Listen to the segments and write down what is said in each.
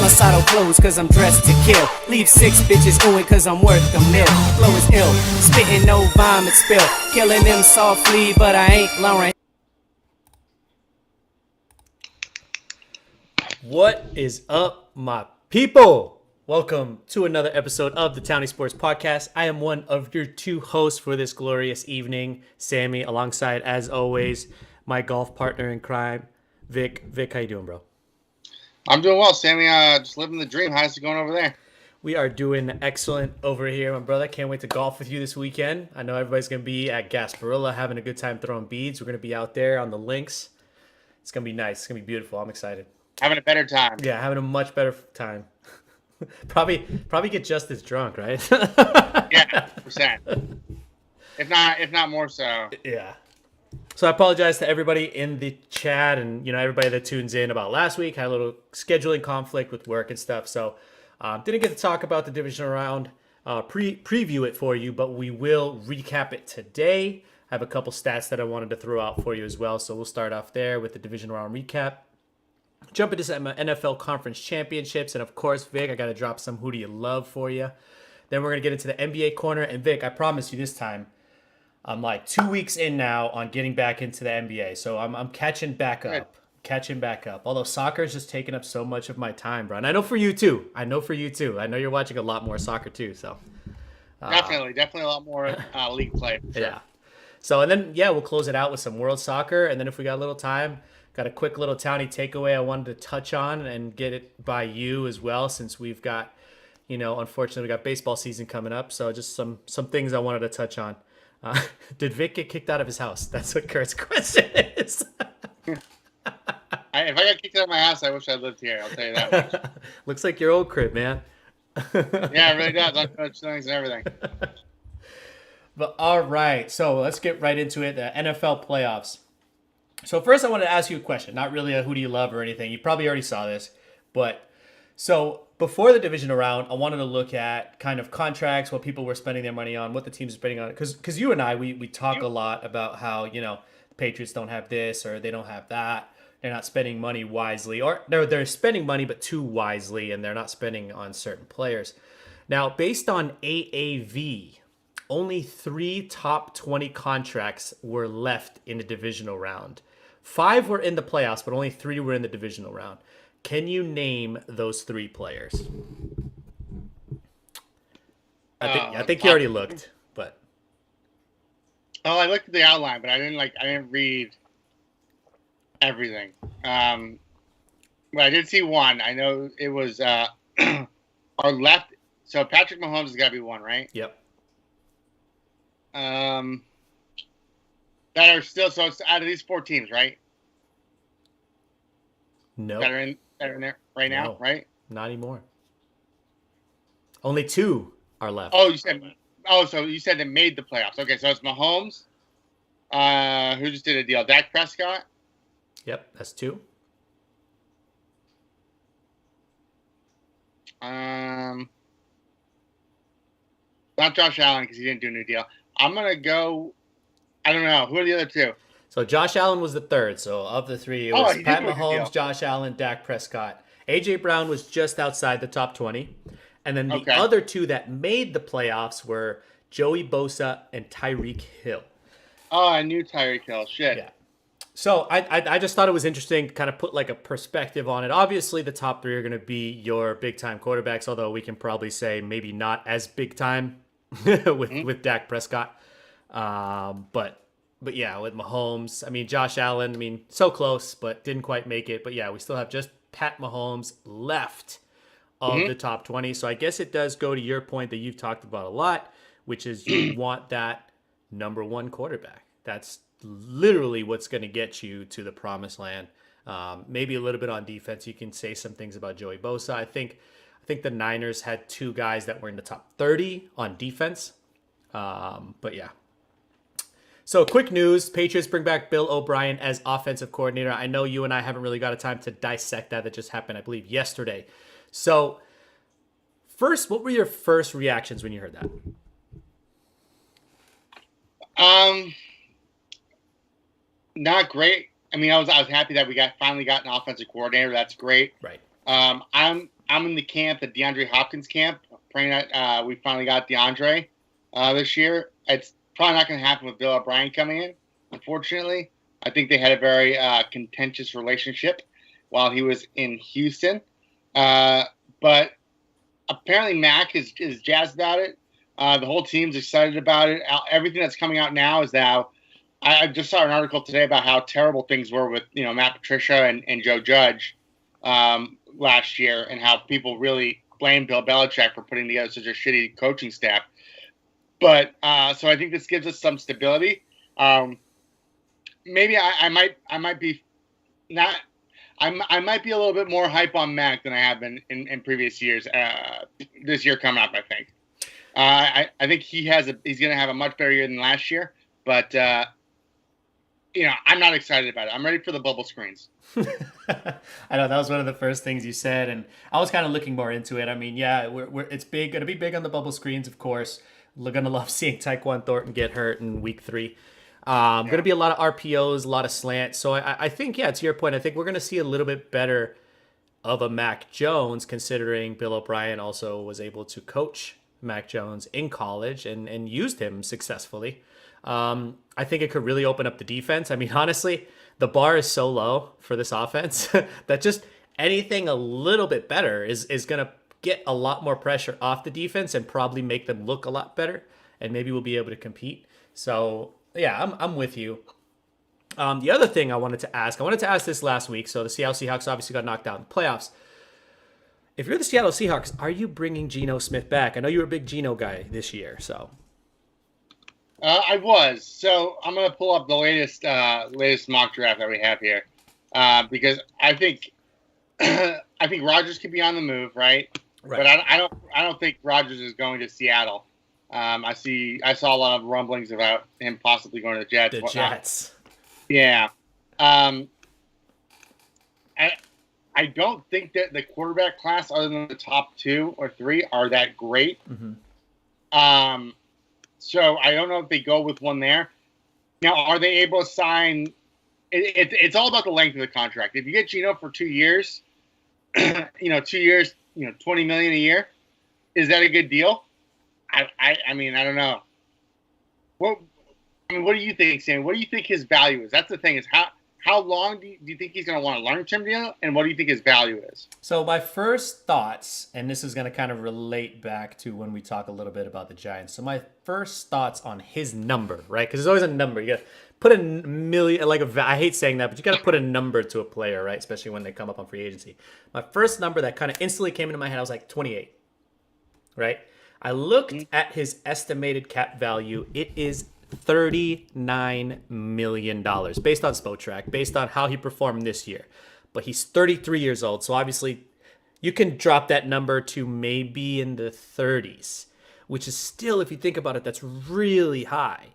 Homicidal clothes cause I'm dressed to kill. Leave 6 bitches oohing cause I'm worth a mill. Flow is ill, spitting no vomit spill. Killing them softly but I ain't Lauren. What is up, my people? Welcome to another episode of the Townie Sports Podcast. I am one of your 2 hosts for this glorious evening, Sammy, alongside, as always, my golf partner in crime, Vic. Vic, how you doing, bro? I'm doing well, Sammy. Just living the dream. How's it going over there? We are doing excellent over here, my brother. Can't wait to golf with you this weekend. I know everybody's going to be at Gasparilla having a good time throwing beads. We're going to be out there on the links. It's going to be nice. It's going to be beautiful. I'm excited. Having a better time. Yeah, having a much better time. Probably get just as drunk, right? Yeah, 100%. If not more so. Yeah. So I apologize to everybody in the chat and everybody that tunes in about last week. Had a little scheduling conflict with work and stuff, so didn't get to talk about the divisional round. Preview it for you, but we will recap it today. I have a couple stats that I wanted to throw out for you as well, so we'll start off there with the divisional round recap. Jump into some NFL Conference Championships, and of course, Vic, I got to drop some Who Do You Love for you. Then we're going to get into the NBA corner, and Vic, I promise you this time, I'm like 2 weeks in now on getting back into the NBA, so I'm catching back up. Although soccer is just taking up so much of my time, bro. And I know for you too. I know you're watching a lot more soccer too, so. Definitely a lot more league play. Sure. Yeah. So, and then, we'll close it out with some World Soccer, and then if we got a little time, got a quick little Townie takeaway I wanted to touch on and get it by you as well, since we've got, unfortunately, we got baseball season coming up. So just some things I wanted to touch on. Did Vic get kicked out of his house? That's what Kurt's question is. If I got kicked out of my house, I wish I lived here. I'll tell you that much. Looks like your old crib, man. Yeah, it really does. Untouched things and everything. But all right, so let's get right into it. The NFL playoffs. So first I wanted to ask you a question, not really a who do you love or anything. You probably already saw this, but so before the divisional round, I wanted to look at kind of contracts, what people were spending their money on, what the teams are spending on. Because you and I, we talk a lot about how, the Patriots don't have this or they don't have that. They're not spending money wisely, or they're spending money but too wisely, and they're not spending on certain players. Now, based on AAV, only 3 top 20 contracts were left in the divisional round. 5 were in the playoffs, but only 3 were in the divisional round. Can you name those 3 players? I think you already looked, but. Oh, I looked at the outline, but I didn't read everything. But I did see one. I know it was our left. So Patrick Mahomes has got to be one, right? Yep. That are still, so it's out of these 4 teams, right? No. That are in there right now, right? Not anymore. Only 2 are left. So you said they made the playoffs. Okay, so it's Mahomes, who just did a deal. Dak Prescott. Yep, that's 2. Not Josh Allen because he didn't do a new deal. I'm gonna go. I don't know. Who are the other 2? So Josh Allen was the 3rd. So of the 3, it was Pat Mahomes, Josh Allen, Dak Prescott. A.J. Brown was just outside the top 20. And then the other 2 that made the playoffs were Joey Bosa and Tyreek Hill. Oh, I knew Tyreek Hill. Shit. Yeah. So I just thought it was interesting to kind of put like a perspective on it. Obviously, the top 3 are going to be your big-time quarterbacks, although we can probably say maybe not as big-time with Dak Prescott. But yeah, with Mahomes, I mean, Josh Allen, so close, but didn't quite make it. But yeah, we still have just Pat Mahomes left of the top 20. So I guess it does go to your point that you've talked about a lot, which is you want that number 1 quarterback. That's literally what's going to get you to the promised land. Maybe a little bit on defense. You can say some things about Joey Bosa. I think the Niners had 2 guys that were in the top 30 on defense. But yeah. So quick news, Patriots bring back Bill O'Brien as offensive coordinator. I know you and I haven't really got a time to dissect that. That just happened, I believe, yesterday. So first, what were your first reactions when you heard that? Not great. I mean, I was happy that we finally got an offensive coordinator. That's great. Right. I'm in the camp, the DeAndre Hopkins camp, praying that we finally got DeAndre this year. It's probably not going to happen with Bill O'Brien coming in, unfortunately. I think they had a very contentious relationship while he was in Houston. But apparently Mac is jazzed about it. The whole team's excited about it. Everything that's coming out now is now. I just saw an article today about how terrible things were with Matt Patricia and Joe Judge last year, and how people really blame Bill Belichick for putting together such a shitty coaching staff. But so I think this gives us some stability. Maybe I might be not. I might be a little bit more hype on Mac than I have been in previous years. This year coming up, I think. I think he's going to have a much better year than last year. But I'm not excited about it. I'm ready for the bubble screens. I know that was one of the first things you said, and I was kind of looking more into it. I mean, yeah, it's big, going to be big on the bubble screens, of course. We're going to love seeing Tyquan Thornton get hurt in week 3. Going to be a lot of RPOs, a lot of slants. So I think, yeah, to your point, I think we're going to see a little bit better of a Mac Jones, considering Bill O'Brien also was able to coach Mac Jones in college and used him successfully. I think it could really open up the defense. I mean, honestly, the bar is so low for this offense that just anything a little bit better is going to get a lot more pressure off the defense and probably make them look a lot better. And maybe we'll be able to compete. So, yeah, I'm with you. The other thing I wanted to ask this last week. So the Seattle Seahawks obviously got knocked out in the playoffs. If you're the Seattle Seahawks, are you bringing Geno Smith back? I know you were a big Geno guy this year, so. I was. So I'm going to pull up the latest mock draft that we have here, because I think Rodgers could be on the move, right? But I don't think Rodgers is going to Seattle. I saw a lot of rumblings about him possibly going to the Jets. The Jets. Yeah. I don't think that the quarterback class, other than the top 2 or 3, are that great. Mm-hmm. So I don't know if they go with one there. Now, are they able to sign? It's all about the length of the contract. If you get Geno for 2 years, 2 years, $20 million a year, is that a good deal? I mean, I don't know. What do you think, Sam? What do you think his value is? That's the thing, is how long do you think he's going to want a long-term deal, and what do you think his value is? So my first thoughts, and this is going to kind of relate back to when we talk a little bit about the Giants. So my first thoughts on his number, right? Because there's always a number. You got to put a million, I hate saying that, but you got to put a number to a player, right? Especially when they come up on free agency. My first number that kind of instantly came into my head, I was like 28, right? I looked at his estimated cap value. It is $39 million based on Spotrac, based on how he performed this year. But he's 33 years old, so obviously you can drop that number to maybe in the 30s, which is still, if you think about it, that's really high.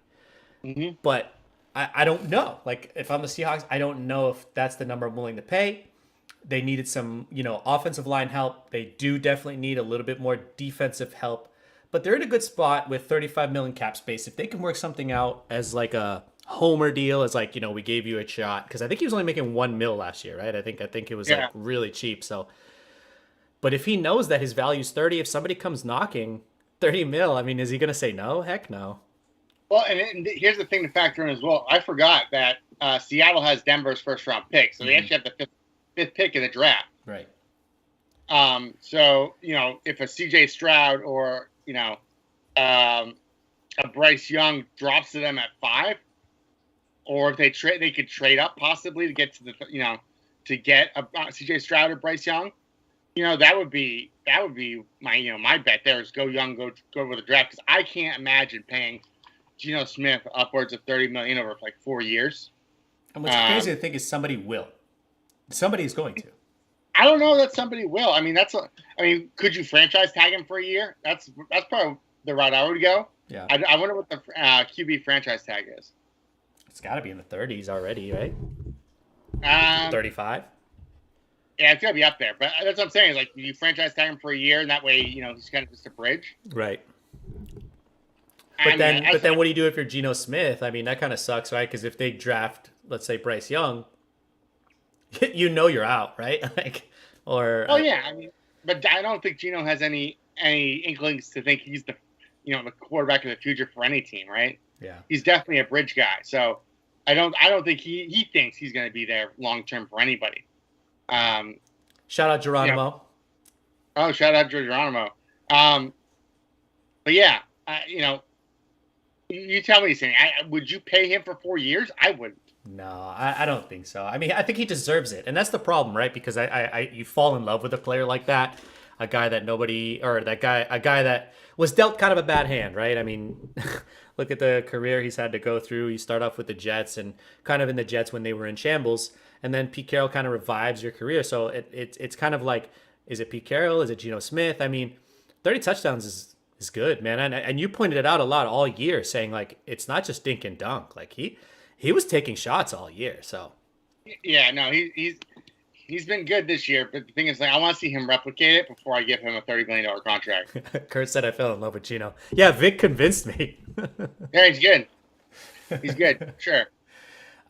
Mm-hmm. But I don't know. Like, if I'm the Seahawks, I don't know if that's the number I'm willing to pay. They needed some, offensive line help. They do definitely need a little bit more defensive help. But they're in a good spot with $35 million cap space. If they can work something out as like a homer deal, as like, we gave you a shot. Because I think he was only making $1 million last year, right? I think it was like really cheap. So, but if he knows that his value's 30, if somebody comes knocking 30 mil, I mean, is he going to say no? Heck no. Well, and here's the thing to factor in as well. I forgot that Seattle has Denver's first round pick. So they actually have the fifth pick in the draft. Right. So, if a CJ Stroud or, a Bryce Young drops to them at 5, or if they could trade up possibly to get to the, to get a CJ Stroud or Bryce Young, that would be my, my bet there is go young, go with the draft. Because I can't imagine paying Geno Smith upwards of $30 million over like 4 years. And what's crazy to think is somebody is going to. I don't know that somebody will. I mean, could you franchise tag him for a year? That's probably the route I would go. Yeah. I wonder what the QB franchise tag is. It's got to be in the 30s already, right? 35. Yeah, it's got to be up there. But that's what I'm saying. Is like you franchise tag him for a year, and that way, he's kind of just a bridge. Right. But then what do you do if you're Geno Smith? I mean, that kind of sucks, right? Because if they draft, let's say, Bryce Young, you're out, right? Like, Or Oh yeah, I mean, but I don't think Geno has any inklings to think he's the the quarterback of the future for any team, right? yeah. He's definitely a bridge guy. So I don't think he thinks he's going to be there long term for anybody. Shout out Geronimo. Oh, shout out to Geronimo. But yeah, you tell me, Sammy, would you pay him for 4 years? I wouldn't. No, I don't think so. I mean, I think he deserves it, and that's the problem, right? Because you fall in love with a player like that, a guy that a guy that was dealt kind of a bad hand, right? I mean, look at the career he's had to go through. You start off with the Jets, and kind of in the Jets when they were in shambles, and then Pete Carroll kind of revives your career. So it's kind of like, is it Pete Carroll? Is it Geno Smith? I mean, 30 touchdowns is good, man. And you pointed it out a lot all year, saying like it's not just dink and dunk. Like he was taking shots all year. So yeah, no, he's been good this year. But the thing is, like, I want to see him replicate it before I give him a $30 million contract. Kurt said I fell in love with Geno. Yeah, Vic convinced me. Yeah, he's good. He's good, sure.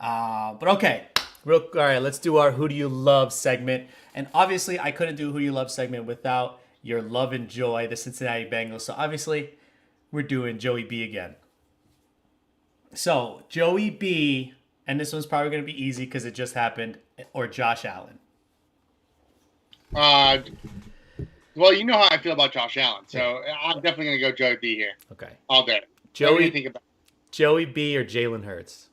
But okay. All right, let's do our Who Do You Love segment. And obviously, I couldn't do Who Do You Love segment without your love and joy, the Cincinnati Bengals. So obviously, we're doing Joey B again. So, Joey B, and this one's probably going to be easy because it just happened, or Josh Allen. Well, you know how I feel about Josh Allen, so I'm definitely going to go Joey B here. Okay. All day. Joey, what do you think about Joey B or Jalen Hurts?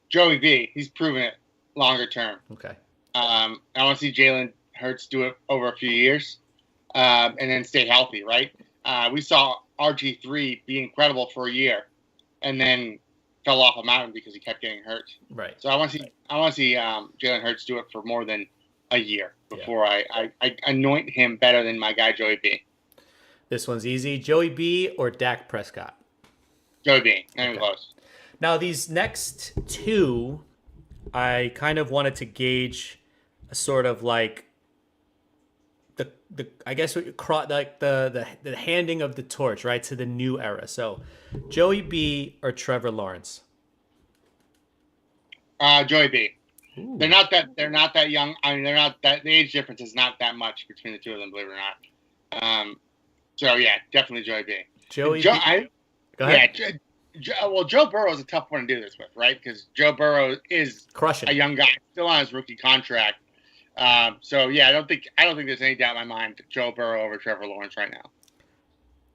Joey B? He's proven it longer term. Okay. I want to see Jalen Hurts do it over a few years, and then stay healthy, right? We saw RG3 be incredible for a year, and then fell off a mountain because he kept getting hurt. Right. So I want to see Jalen Hurts do it for more than a year before I anoint him better than my guy Joey B. This one's easy. Joey B or Dak Prescott? Joey B. Not even close. Now these next two, I kind of wanted to gauge a sort of like the I guess like the handing of the torch, right, to the new era. So, Joey B or Trevor Lawrence? Joey B. Ooh. They're not that young. I mean, they're not that. The age difference is not that much between the two of them, believe it or not. So yeah, definitely Joey B. Joey Go ahead. Yeah. Well, Joe Burrow is a tough one to do this with, right? Because Joe Burrow is Crushing. a young guy, still on his rookie contract. So yeah, I don't think there's any doubt in my mind that Joe Burrow over Trevor Lawrence right now.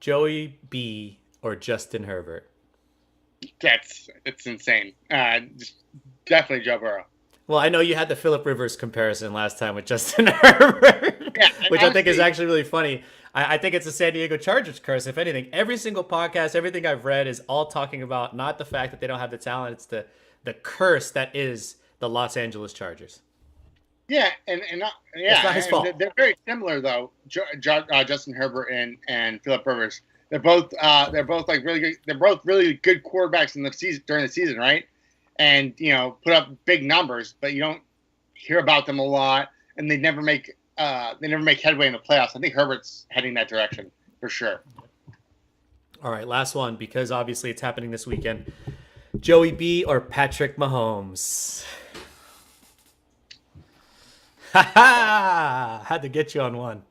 Joey B or Justin Herbert? It's insane. Just definitely Joe Burrow. Well, I know you had the Phillip Rivers comparison last time with Justin Herbert, Yeah, which I think is actually really funny. I think it's a San Diego Chargers curse, if anything. Every single podcast, everything I've read is all talking about not the fact that they don't have the talent, it's the curse that is the Los Angeles Chargers. Yeah, and yeah, it's not his fault. They're very similar though. Justin Herbert and Phillip Rivers. They're both like really good. They're both really good quarterbacks in the season during the season, right? And put up big numbers, but you don't hear about them a lot, and they never make headway in the playoffs. I think Herbert's heading that direction for sure. All right, last one, because obviously it's happening this weekend. Joey B or Patrick Mahomes? Had to get you on one.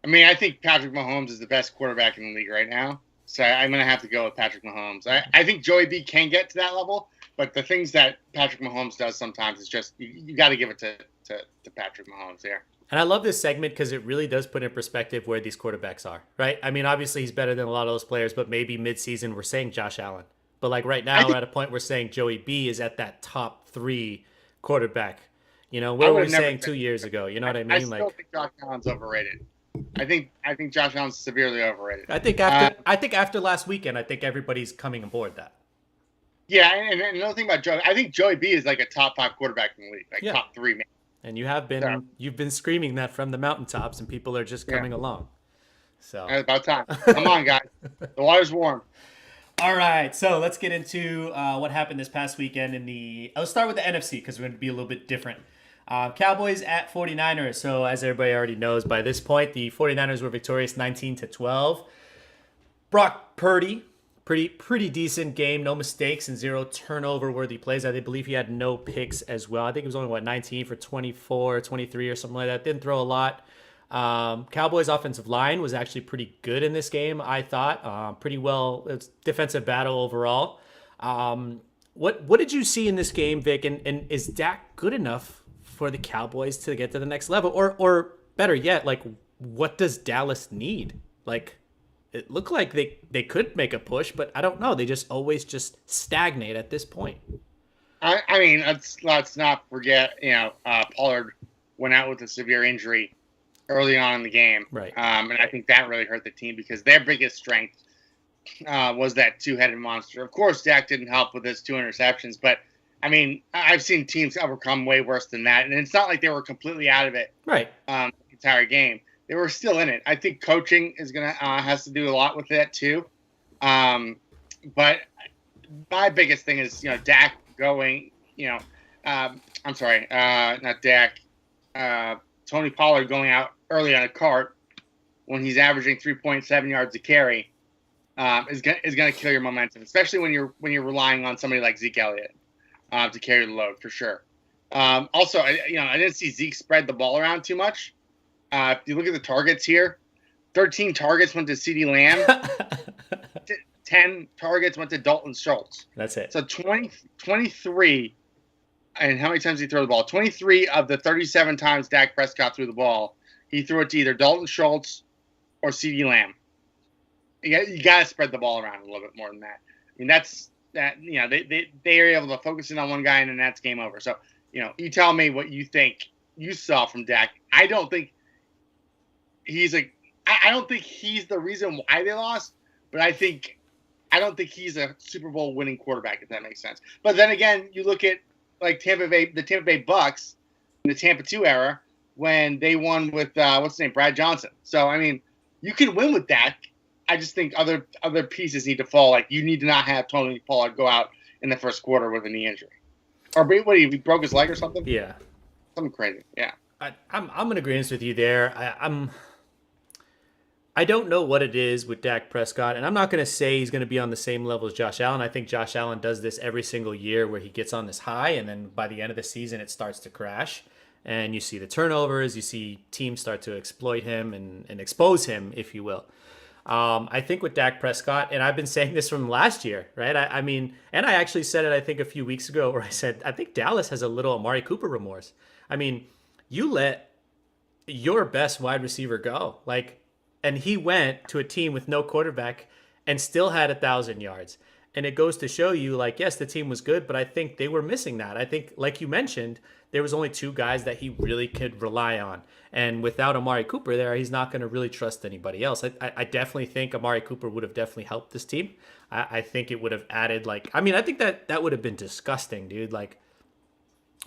I mean, I think Patrick Mahomes is the best quarterback in the league right now. So I'm going to have to go with Patrick Mahomes. I think Joey B can get to that level, but the things that Patrick Mahomes does sometimes is just, you got to give it to Patrick Mahomes here. And I love this segment because it really does put in perspective where these quarterbacks are, right? I mean, obviously he's better than a lot of those players, but maybe midseason we're saying Josh Allen. But like right now we're at a point we're saying Joey B is at that top 3 quarterback. What were we saying 2 years ago? You know what I mean? I still think Josh Allen's overrated. I think Josh Allen's severely overrated. I think after last weekend, I think everybody's coming aboard that. Yeah, and another thing about Joey, I think Joey B is like a top 5 quarterback in the league, top 3 maybe. And you've been screaming that from the mountaintops, and people are just coming along. So it's about time. Come on, guys. The water's warm. All right, so let's get into what happened this past weekend I'll start with the NFC because we're going to be a little bit different. Cowboys at 49ers. So as everybody already knows by this point, the 49ers were victorious 19-12. Brock Purdy pretty decent game. No mistakes and 0 turnover-worthy plays. I believe he had no picks as well. I think it was only, 19 for 24, 23 or something like that. Didn't throw a lot. Cowboys' offensive line was actually pretty good in this game, I thought. Pretty well. It was defensive battle overall. What did you see in this game, Vic? And is Dak good enough for the Cowboys to get to the next level? Or better yet, like, what does Dallas need? Like, it looked like they could make a push, but I don't know. They just always just stagnate at this point. I mean, let's not forget, Pollard went out with a severe injury early on in the game. Right. And I think that really hurt the team because their biggest strength was that two-headed monster. Of course, Dak didn't help with his 2 interceptions, but, I mean, I've seen teams overcome way worse than that. And it's not like they were completely out of it the entire game. They were still in it. I think coaching is has to do a lot with that too. But my biggest thing is, Dak going, not Dak, Tony Pollard going out early on a cart when he's averaging 3.7 yards a carry is going to kill your momentum, especially when you're relying on somebody like Zeke Elliott to carry the load for sure. Also, I didn't see Zeke spread the ball around too much. If you look at the targets here, 13 targets went to CeeDee Lamb. 10 targets went to Dalton Schultz. That's it. So 23, and how many times did he throw the ball? 23 of the 37 times Dak Prescott threw the ball, he threw it to either Dalton Schultz or CeeDee Lamb. You got to spread the ball around a little bit more than that. I mean, they are able to focus in on one guy, and then that's game over. So, you tell me what you think you saw from Dak. I don't think he's the reason why they lost, but I don't think he's a Super Bowl winning quarterback, if that makes sense. But then again, you look at like the Tampa Bay Bucks in the Tampa 2 era when they won with Brad Johnson. So I mean, you can win with Dak. I just think other pieces need to fall. Like you need to not have Tony Pollard go out in the first quarter with a knee injury, or what? He broke his leg or something? Yeah, something crazy. Yeah, I'm in agreement with you there. I don't know what it is with Dak Prescott, and I'm not going to say he's going to be on the same level as Josh Allen. I think Josh Allen does this every single year where he gets on this high, and then by the end of the season, it starts to crash. And you see the turnovers, you see teams start to exploit him and expose him, if you will. I think with Dak Prescott, and I've been saying this from last year, right? I mean, and I actually said it, I think, a few weeks ago where I said, I think Dallas has a little Amari Cooper remorse. I mean, you let your best wide receiver go. And he went to a team with no quarterback and still had 1,000 yards. And it goes to show you, yes, the team was good, but I think they were missing that. I think, like you mentioned, there was only 2 guys that he really could rely on. And without Amari Cooper there, he's not going to really trust anybody else. I definitely think Amari Cooper would have definitely helped this team. I think it would have added, I think that would have been disgusting, dude.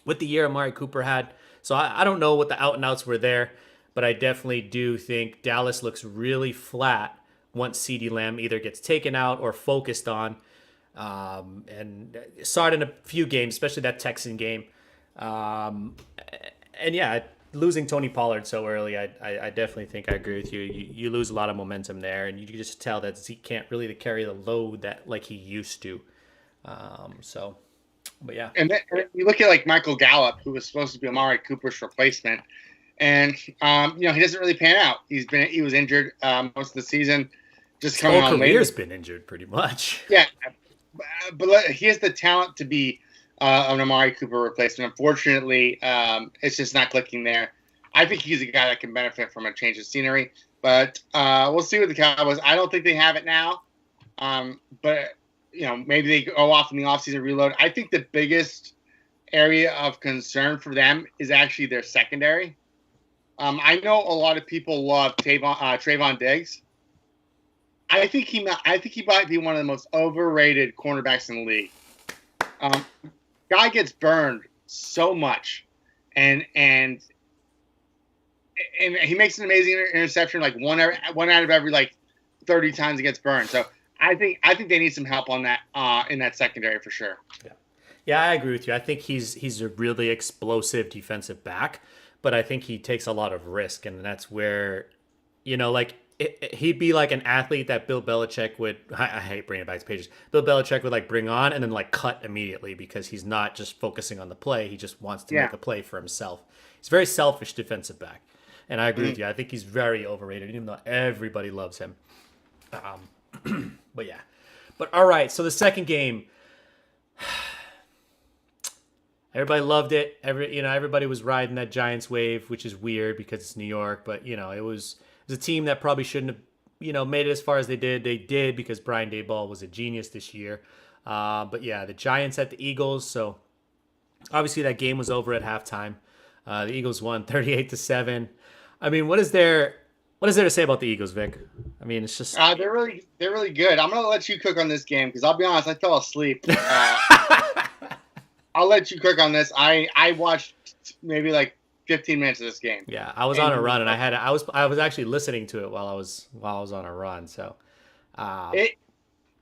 With the year Amari Cooper had. So I don't know what the out and outs were there. But I definitely do think Dallas looks really flat once CeeDee Lamb either gets taken out or focused on. And saw it in a few games, especially that Texan game. And yeah, losing Tony Pollard so early, I definitely think I agree with you. You lose a lot of momentum there, and you can just tell that Zeke can't really carry the load that he used to. But yeah. And then you look at Michael Gallup, who was supposed to be Amari Cooper's replacement. And he doesn't really pan out. He was injured most of the season. Just coming on late. Career's been injured pretty much. Yeah, but he has the talent to be an Amari Cooper replacement. Unfortunately, it's just not clicking there. I think he's a guy that can benefit from a change of scenery. But we'll see with the Cowboys. I don't think they have it now. But maybe they go off in the offseason reload. I think the biggest area of concern for them is actually their secondary. I know a lot of people love Trayvon Diggs. I think he might be one of the most overrated cornerbacks in the league. Guy gets burned so much, and he makes an amazing interception, one out of every 30 times he gets burned. So I think they need some help on that in that secondary for sure. Yeah, I agree with you. I think he's a really explosive defensive back. But I think he takes a lot of risk, and that's where, he'd be like an athlete that Bill Belichick would. I hate bringing it back to Patriots. Bill Belichick would like bring on and then like cut immediately because he's not just focusing on the play. He just wants to make a play for himself. He's a very selfish defensive back, and I agree with you. I think he's very overrated, even though everybody loves him. But yeah, but all right. So the second game, everybody loved it. Everybody was riding that Giants wave, which is weird because it's New York. But it was a team that probably shouldn't have, made it as far as they did. They did because Brian Daboll was a genius this year. But yeah, the Giants at the Eagles. So obviously that game was over at halftime. The Eagles won 38-7. I mean, what is there to say about the Eagles, Vic? I mean, it's just they're really good. I'm gonna let you cook on this game because I'll be honest, I fell asleep. I'll let you cook on this. I watched maybe like 15 minutes of this game. Yeah, I was on a run, and I was actually listening to it while I was on a run. So,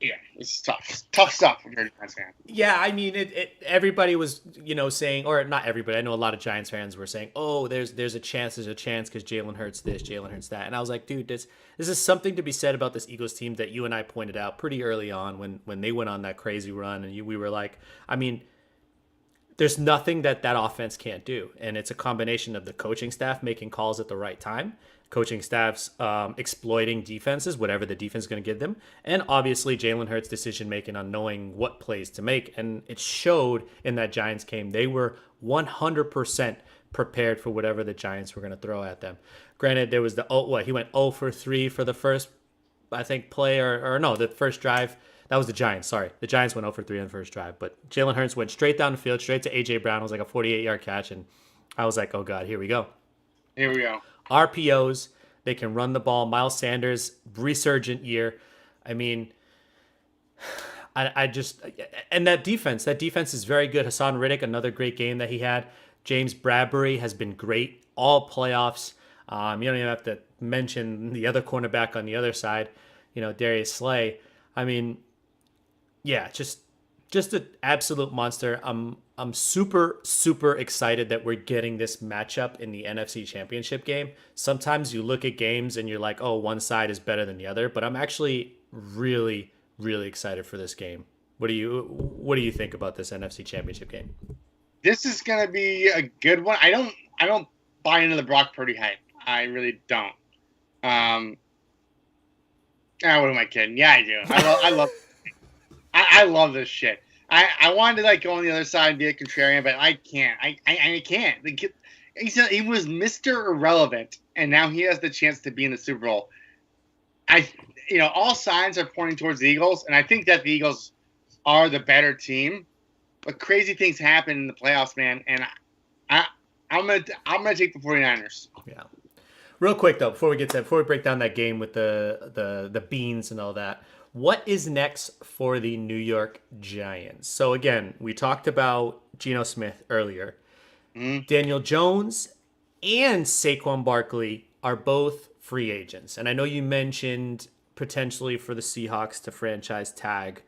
it's tough stuff when you're a Giants fan. Yeah, I mean, everybody was saying, or not everybody. I know a lot of Giants fans were saying, "Oh, there's a chance because Jalen Hurts this, Jalen Hurts that," and I was like, dude, this is something to be said about this Eagles team that you and I pointed out pretty early on when they went on that crazy run, and we were like, I mean. There's nothing that offense can't do. And it's a combination of the coaching staff making calls at the right time, coaching staffs exploiting defenses, whatever the defense is going to give them, and obviously Jalen Hurts' decision-making on knowing what plays to make. And it showed in that Giants game. They were 100% prepared for whatever the Giants were going to throw at them. Granted, there was he went 0 for 3 for the first, I think, play, or no, the first drive. That was the Giants, sorry. The Giants went 0 for 3 on the first drive. But Jalen Hurts went straight down the field, straight to A.J. Brown. It was like a 48-yard catch. And I was like, oh, God, here we go. Here we go. RPOs, they can run the ball. Miles Sanders, resurgent year. I mean, I just – and that defense is very good. Hassan Riddick, another great game that he had. James Bradbury has been great all playoffs. You don't even have to mention the other cornerback on the other side, Darius Slay. I mean – yeah, just an absolute monster. I'm super, super excited that we're getting this matchup in the NFC Championship game. Sometimes you look at games and you're like, oh, one side is better than the other, but I'm actually really, really excited for this game. What do you think about this NFC Championship game? This is gonna be a good one. I don't buy into the Brock Purdy hype. I really don't. What am I kidding? Yeah, I do. I love this shit. I wanted to go on the other side and be a contrarian, but I can't. I can't. He was Mr. Irrelevant, and now he has the chance to be in the Super Bowl. All signs are pointing towards the Eagles, and I think that the Eagles are the better team. But crazy things happen in the playoffs, man, and I'm gonna take the 49ers. Yeah. Real quick though, before we break down that game with the beans and all that. What is next for the New York Giants? So again, we talked about Geno Smith earlier. Daniel Jones and Saquon Barkley are both free agents. And I know you mentioned potentially for the Seahawks to franchise tag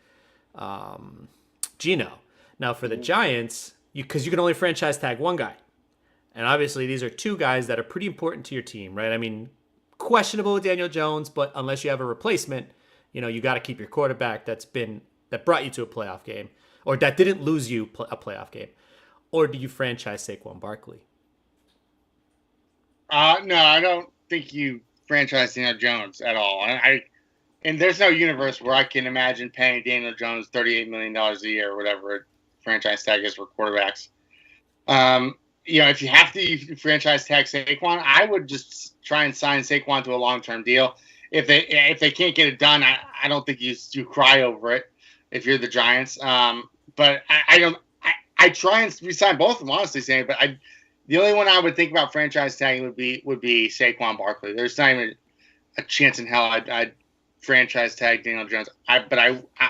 Geno. Now for the Giants, because you can only franchise tag one guy. And obviously these are two guys that are pretty important to your team, right? I mean, questionable with Daniel Jones, but unless you have a replacement, you got to keep your quarterback that brought you to a playoff game, or that didn't lose you a playoff game. Or do you franchise Saquon Barkley? No, I don't think you franchise Daniel Jones at all. And there's no universe where I can imagine paying Daniel Jones $38 million a year or whatever franchise tag is for quarterbacks. If you have to franchise tag Saquon, I would just try and sign Saquon to a long-term deal. If they can't get it done, I don't think you cry over it if you're the Giants. But I try and resign both of them, honestly saying. But the only one I would think about franchise tagging would be Saquon Barkley. There's not even a chance in hell I'd franchise tag Daniel Jones.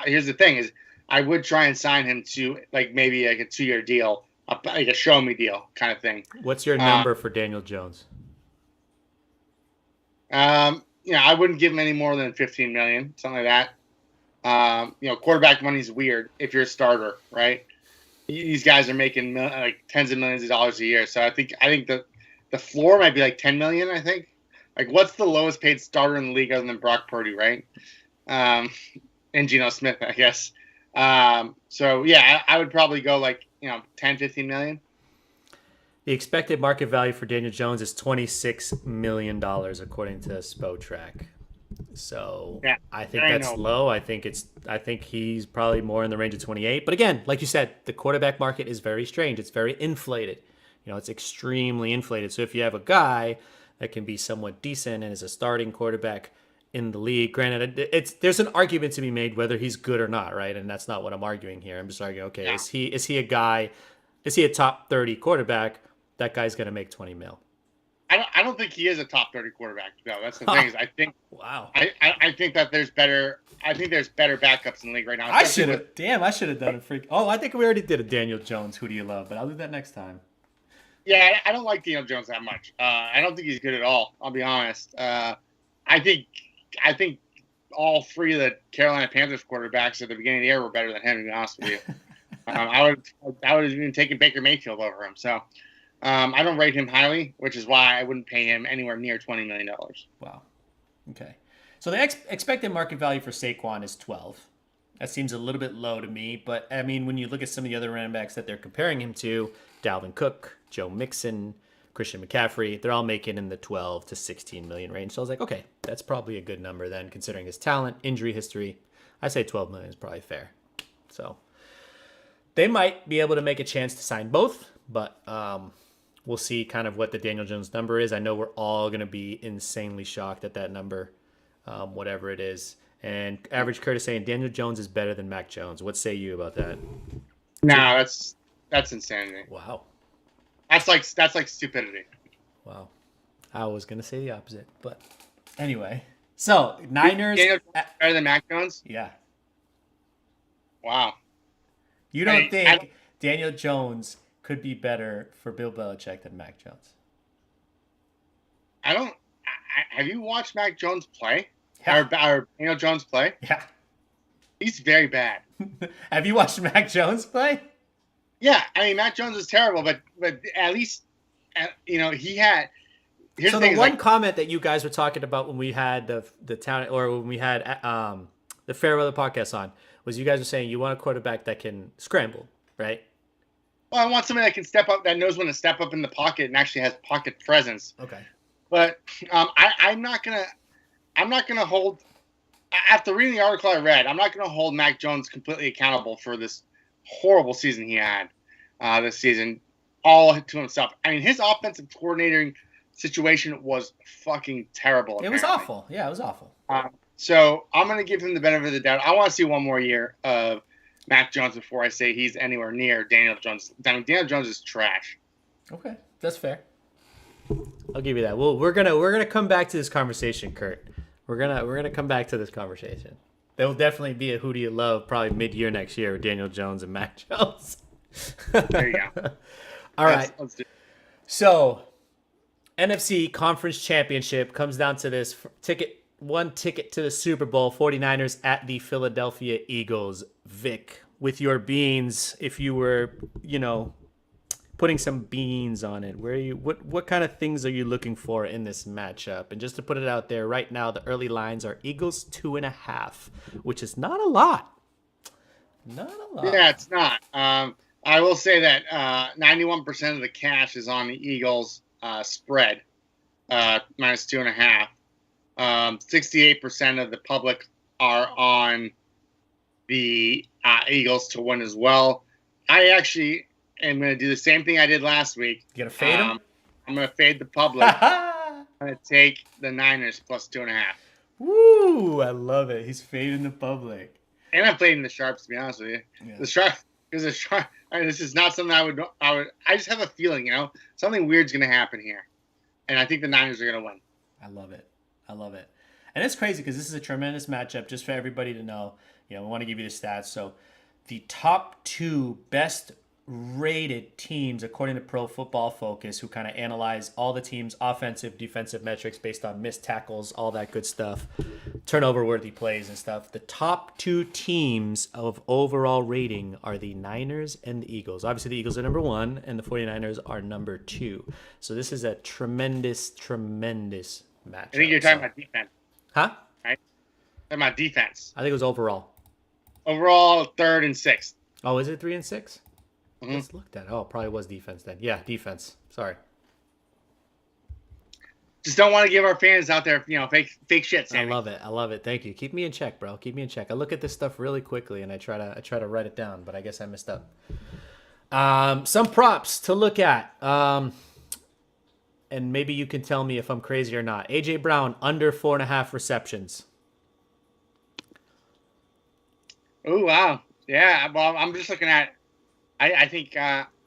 Here's the thing is I would try and sign him to maybe a 2-year deal, like a show me deal kind of thing. What's your number for Daniel Jones? I wouldn't give him any more than $15 million, something like that. Quarterback money is weird if you're a starter, right? These guys are making tens of millions of dollars a year. So I think the floor might be $10 million. I think Like, what's the lowest paid starter in the league other than Brock Purdy, right? And Geno Smith, I guess. So, yeah, I would probably go 10, 15 million. The expected market value for Daniel Jones is $26 million, according to Spotrac. So yeah, I think that's low. I think he's probably more in the range of 28. But again, like you said, the quarterback market is very strange. It's very inflated. It's extremely inflated. So if you have a guy that can be somewhat decent and is a starting quarterback in the league, granted, there's an argument to be made whether he's good or not, right? And that's not what I'm arguing here. I'm just arguing, okay, is he a top 30 quarterback? That guy's going to make 20 mil. I don't think he is a top 30 quarterback. No, that's the thing. Is I think wow. I think that there's better. I think there's better backups in the league right now. I should have done a freak. Oh, I think we already did a Daniel Jones. Who do you love? But I'll do that next time. Yeah, I don't like Daniel Jones that much. I don't think he's good at all. I'll be honest. I think all three of the Carolina Panthers quarterbacks at the beginning of the year were better than him. To be honest with you, I would have even taken Baker Mayfield over him. So. I don't rate him highly, which is why I wouldn't pay him anywhere near $20 million. Wow. Okay. So the expected market value for Saquon is 12. That seems a little bit low to me, but I mean, when you look at some of the other running backs that they're comparing him to, Dalvin Cook, Joe Mixon, Christian McCaffrey, they're all making in the 12 to 16 million range. So I was like, okay, that's probably a good number then, considering his talent, injury history. I say 12 million is probably fair. So they might be able to make a chance to sign both, but we'll see kind of what the Daniel Jones number is. I know we're all going to be insanely shocked at that number, whatever it is. And Average Kurt is saying Daniel Jones is better than Mac Jones. What say you about that? No, that's insanity. Wow. That's like stupidity. Wow. I was going to say the opposite, but anyway. So, Niners. Daniel Jones better than Mac Jones? Yeah. Wow. You don't think Daniel Jones could be better for Bill Belichick than Mac Jones? Have you watched Mac Jones play? Yeah. Or Daniel Jones play? Yeah. He's very bad. Have you watched Mac Jones play? Yeah, I mean Mac Jones is terrible, but at least he had. So the one comment that you guys were talking about when we had the town, or when we had the Fairweather podcast on, was you guys were saying you want a quarterback that can scramble, right? Well, I want somebody that can step up, that knows when to step up in the pocket and actually has pocket presence. Okay. But I'm not gonna hold. After reading the article I read, I'm not gonna hold Mac Jones completely accountable for this horrible season he had this season, all to himself. I mean, his offensive coordinating situation was fucking terrible. It was awful. Yeah, it was awful. So I'm gonna give him the benefit of the doubt. I want to see one more year of Mac Jones before I say he's anywhere near Daniel Jones. Daniel Jones is trash. Okay, that's fair. I'll give you that. Well, we're gonna come back to this conversation, Kurt. We're gonna come back to this conversation. There will definitely be a Who Do You Love probably mid-year next year with Daniel Jones and Mac Jones. There you go. All right. Let's do it. So, NFC Conference Championship comes down to this one ticket to the Super Bowl, 49ers at the Philadelphia Eagles. Vic, with your beans, if you were, putting some beans on it, what kind of things are you looking for in this matchup? And just to put it out there, right now the early lines are Eagles 2.5, which is not a lot. Not a lot. Yeah, it's not. I will say that 91% of the cash is on the Eagles spread, minus 2.5. 68% of the public are on the Eagles to win as well. I actually am going to do the same thing I did last week. You going to fade them? I'm going to fade the public. I'm going to take the Niners plus 2.5. Woo! I love it. He's fading the public. And I'm fading the Sharps, to be honest with you. Yeah. The Sharps, because the Sharps, this is not something I would. I just have a feeling, something weird's going to happen here, and I think the Niners are going to win. I love it. And it's crazy because this is a tremendous matchup. Just for everybody to know, we want to give you the stats. So, the top two best rated teams, according to Pro Football Focus, who kind of analyze all the teams' offensive, defensive metrics based on missed tackles, all that good stuff, turnover-worthy plays and stuff. The top two teams of overall rating are the Niners and the Eagles. Obviously, the Eagles are number 1, and the 49ers are number 2. So this is a tremendous, tremendous matchup. I think you're talking about defense. Huh? Right? Talking about defense. I think it was overall. Overall, 3rd and 6th. Oh, is it 3 and 6? Mm-hmm. Let's look at it. Oh, it probably was defense then. Yeah, defense. Sorry. Just don't want to give our fans out there, fake shit, Sammy. I love it. Thank you. Keep me in check, bro. Keep me in check. I look at this stuff really quickly and I try to write it down, but I guess I messed up. Some props to look at. And maybe you can tell me if I'm crazy or not. AJ Brown under 4.5 receptions. Oh, wow. Yeah, well, I'm just looking at, I think,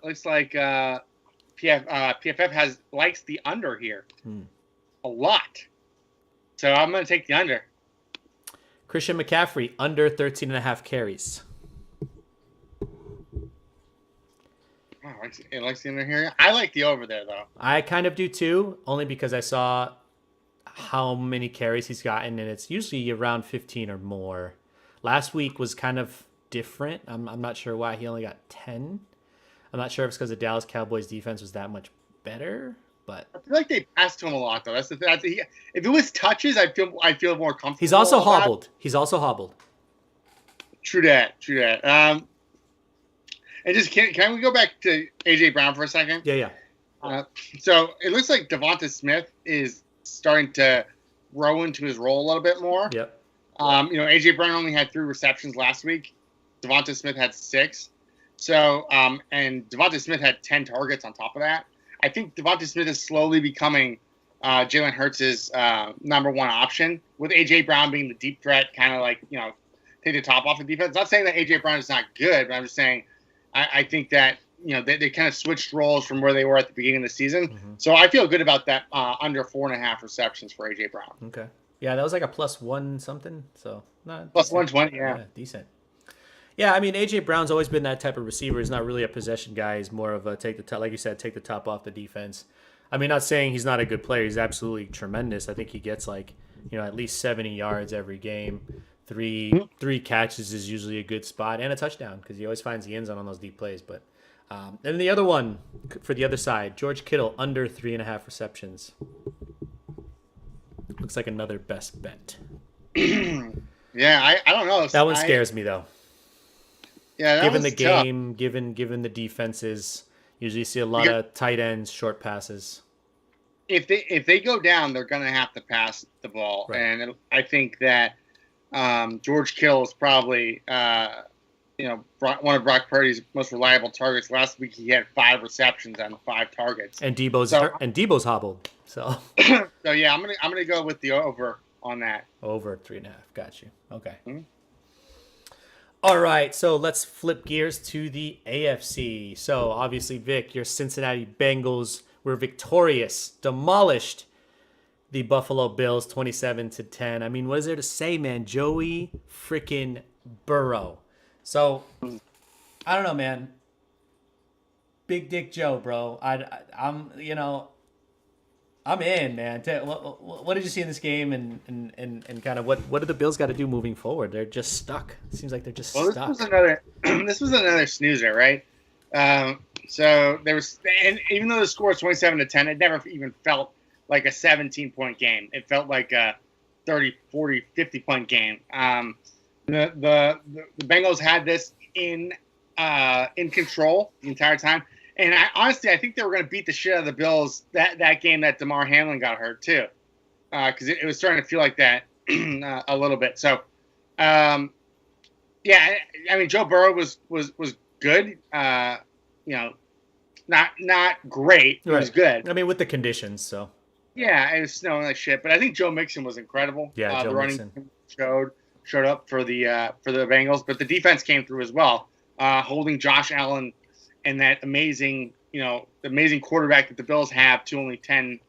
looks like PFF likes the under here. A lot. So I'm going to take the under. Christian McCaffrey under 13.5 carries. Oh, it likes the under here. I like the over there, though. I kind of do too, only because I saw how many carries he's gotten, and it's usually around 15 or more. Last week was kind of different. I'm not sure why he only got 10. I'm not sure if it's because the Dallas Cowboys defense was that much better, but I feel like they passed to him a lot, though. That's the thing. If it was touches, I feel more comfortable. he's also about hobbled. He's also hobbled. True that. And just can we go back to AJ Brown for a second? Yeah. So it looks like Devonta Smith is starting to grow into his role a little bit more. Yep. AJ Brown only had 3 receptions last week. Devonta Smith had 6. So, and Devonta Smith had 10 targets on top of that. I think Devonta Smith is slowly becoming Jalen Hurts' number 1 option, with AJ Brown being the deep threat, kind of like, take the top off the defense. Not saying that AJ Brown is not good, but I'm just saying I think that, they kind of switched roles from where they were at the beginning of the season. Mm-hmm. So I feel good about that under 4.5 receptions for AJ Brown. Okay. Yeah, that was like a +1 something. So not plus 120, yeah. Decent. Yeah, I mean, AJ Brown's always been that type of receiver. He's not really a possession guy. He's more of a like you said, take the top off the defense. I mean, not saying he's not a good player. He's absolutely tremendous. I think he gets at least 70 yards every game. Three catches is usually a good spot, and a touchdown because he always finds the end zone on those deep plays. But and the other one for the other side, George Kittle under 3.5 receptions. Looks like another best bet. Yeah, I don't know. That one scares me though. Yeah, given the game, given the defenses, usually see a lot of tight ends, short passes. If they go down, they're going to have to pass the ball, right. And I think that George Kittle is probably one of Brock Purdy's most reliable targets. Last week he had 5 receptions on 5 targets, and Debo's hobbled. So so yeah, I'm gonna go with the over on that. Over 3.5. Got you. Okay. Mm-hmm. All right, so let's flip gears to the AFC. So obviously, Vic, your Cincinnati Bengals were victorious, demolished the Buffalo Bills 27-10. I mean, what is there to say, man? Joey freaking Burrow. So I don't know, man. Big Dick Joe, bro. I'm in, man. What did you see in this game, and kind of what do the Bills got to do moving forward? They're just stuck. It seems like they're just stuck. This was another snoozer, right? So there was, and even though the score was 27-10, it never even felt like a 17-point game. It felt like a 30, 40, 50-point game. The Bengals had this in control the entire time. And I think they were going to beat the shit out of the Bills that game that DeMar Hamlin got hurt too, because it was starting to feel like that a little bit. So, yeah, I mean Joe Burrow was good. Not great. It was good. I mean, with the conditions, so. Yeah, it was snowing like shit, but I think Joe Mixon was incredible. Yeah, Joe the running Mixon showed up for the Bengals, but the defense came through as well, holding Josh Allen and that amazing quarterback that the Bills have to only 10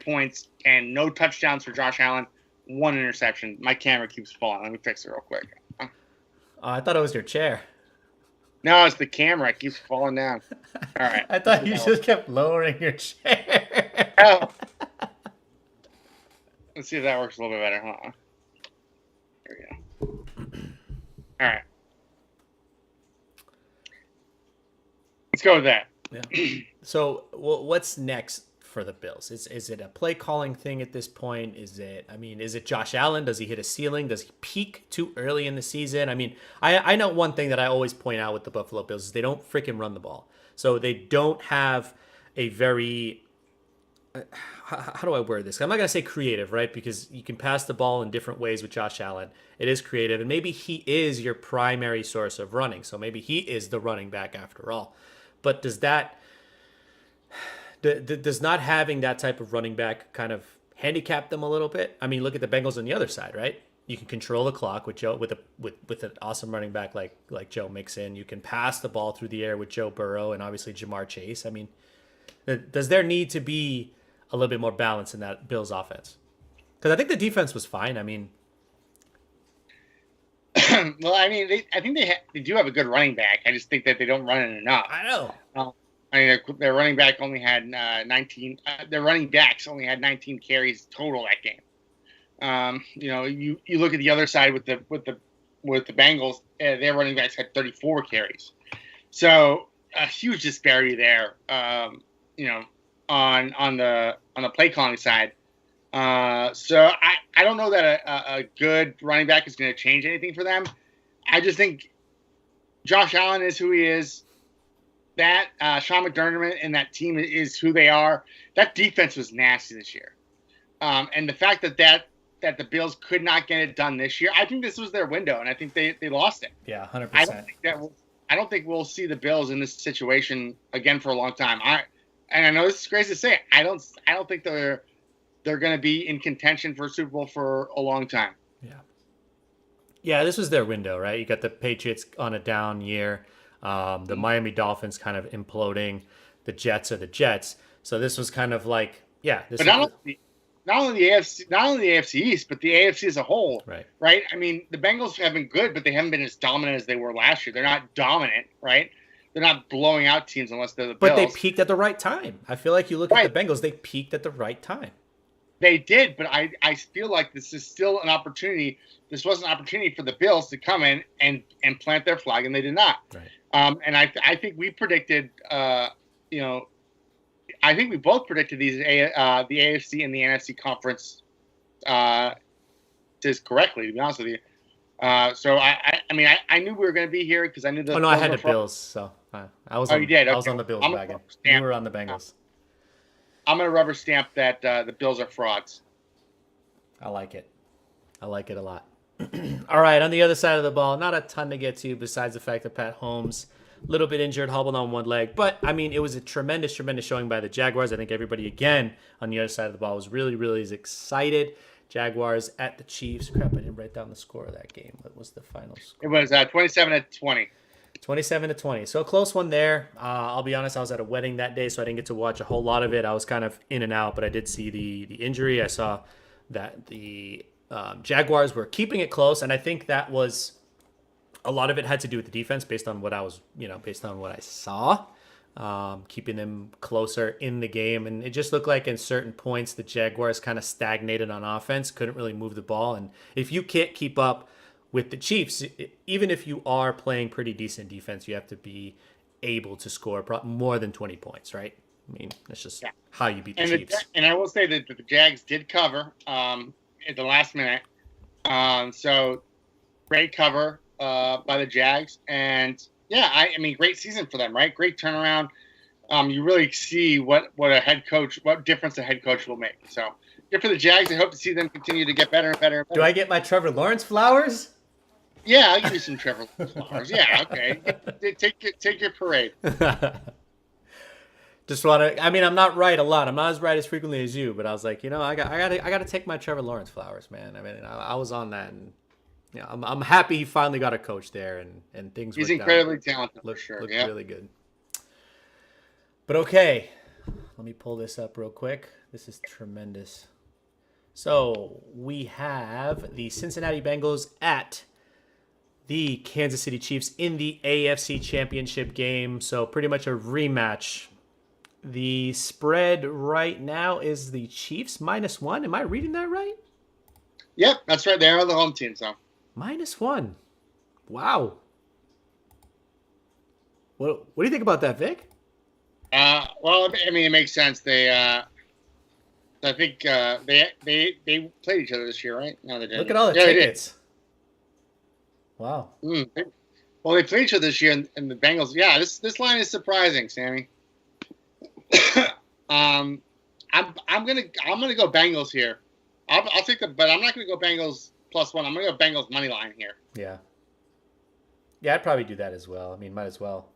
points and no touchdowns for Josh Allen, 1 interception. My camera keeps falling. Let me fix it real quick. I thought it was your chair. No, it's the camera. It keeps falling down. All right. I thought you just kept lowering your chair. Oh. Let's see if that works a little bit better. Hold on. There we go. All right. Let's go with that. Yeah. So, what's next for the Bills? Is it a play calling thing at this point? Is it Josh Allen? Does he hit a ceiling? Does he peak too early in the season? I mean, I know one thing that I always point out with the Buffalo Bills is they don't freaking run the ball. So they don't have a very, how do I word this? I'm not going to say creative, right? Because you can pass the ball in different ways with Josh Allen. It is creative, and maybe he is your primary source of running. So maybe he is the running back after all. But does not having that type of running back kind of handicap them a little bit? I mean, look at the Bengals on the other side, right? You can control the clock with Joe with an awesome running back like Joe Mixon. You can pass the ball through the air with Joe Burrow and obviously Jamar Chase. I mean, does there need to be a little bit more balance in that Bills offense? Because I think the defense was fine. I mean, well, I mean, I think they do have a good running back. I just think that they don't run it enough. I know. I mean, their running back only had 19. Their running backs only had 19 carries total that game. You look at the other side with the Bengals. Their running backs had 34 carries. So a huge disparity there. On the play calling side. So I don't know that a good running back is going to change anything for them. I just think Josh Allen is who he is. That Sean McDermott and that team is who they are. That defense was nasty this year. And the fact that the Bills could not get it done this year, I think this was their window, and I think they lost it. Yeah, 100%. I don't think we'll see the Bills in this situation again for a long time. And I know this is crazy to say. I don't think they're going to be in contention for a Super Bowl for a long time. Yeah, this was their window, right? You got the Patriots on a down year, the Miami Dolphins kind of imploding, the Jets are the Jets. So this was kind of like, But not only the AFC East, but the AFC as a whole. Right? I mean, the Bengals have been good, but they haven't been as dominant as they were last year. They're not dominant, right? They're not blowing out teams unless they're the Bills. But they peaked at the right time. I feel like you look at the Bengals, they peaked at the right time. They did, but I feel like this is still an opportunity. This was an opportunity for the Bills to come in and plant their flag, and they did not. Right. And I think we predicted, I think we both predicted the AFC and the NFC conference correctly, to be honest with you. So I knew we were going to be here because I knew the. Oh no, I had the Bills, so I was. You did? Okay. I was on the Bills wagon. You were on the Bengals. I'm going to rubber stamp that the Bills are frauds. I like it. I like it a lot. All right, on the other side of the ball, not a ton to get to besides the fact that Pat Holmes, a little bit injured, hobbled on one leg. But, I mean, it was a tremendous, tremendous showing by the Jaguars. I think everybody, again, on the other side of the ball was really, really excited. Jaguars at the Chiefs. Crap, I didn't write down the score of that game. What was the final score? It was 27-20. 27-20. So a close one there. I'll be honest, I was at a wedding that day, so I didn't get to watch a whole lot of it. I was kind of in and out, but I did see the injury. I saw that the Jaguars were keeping it close, and I think that was a lot of it had to do with the defense based on what I was, based on what I saw, keeping them closer in the game. And it just looked like in certain points the Jaguars kind of stagnated on offense, couldn't really move the ball. And if you can't keep up with the Chiefs, even if you are playing pretty decent defense, you have to be able to score more than 20 points, right? I mean, that's just how you beat the Chiefs. And I will say that the Jags did cover at the last minute. So great cover by the Jags. And, I mean, great season for them, right? Great turnaround. You really see what difference a head coach will make. So good for the Jags. I hope to see them continue to get better and better and better. Do I get my Trevor Lawrence flowers? Yeah, I'll give you some Trevor Lawrence flowers. Yeah, okay. Take your parade. Just want to. I mean, I'm not right a lot. I'm not as right as frequently as you, but I was like, I got to take my Trevor Lawrence flowers, man. I mean, I was on that, and I'm happy he finally got a coach there, and things. He's incredibly talented. Looked for sure. Looked really good. But okay, let me pull this up real quick. This is tremendous. So we have the Cincinnati Bengals at the Kansas City Chiefs in the AFC Championship game. So pretty much a rematch. The spread right now is the Chiefs -1. Am I reading that right? Yep, that's right. They're the home team, so. -1. Wow. What do you think about that, Vic? Well, I mean, it makes sense. They I think they played each other this year, right? No, they didn't. Look at all the tickets. Wow. Well, they played each other this year, and the Bengals. Yeah, this line is surprising, Sammy. I'm gonna go Bengals here. I'll take but I'm not gonna go Bengals +1. I'm gonna go Bengals money line here. Yeah. Yeah, I'd probably do that as well. I mean, might as well.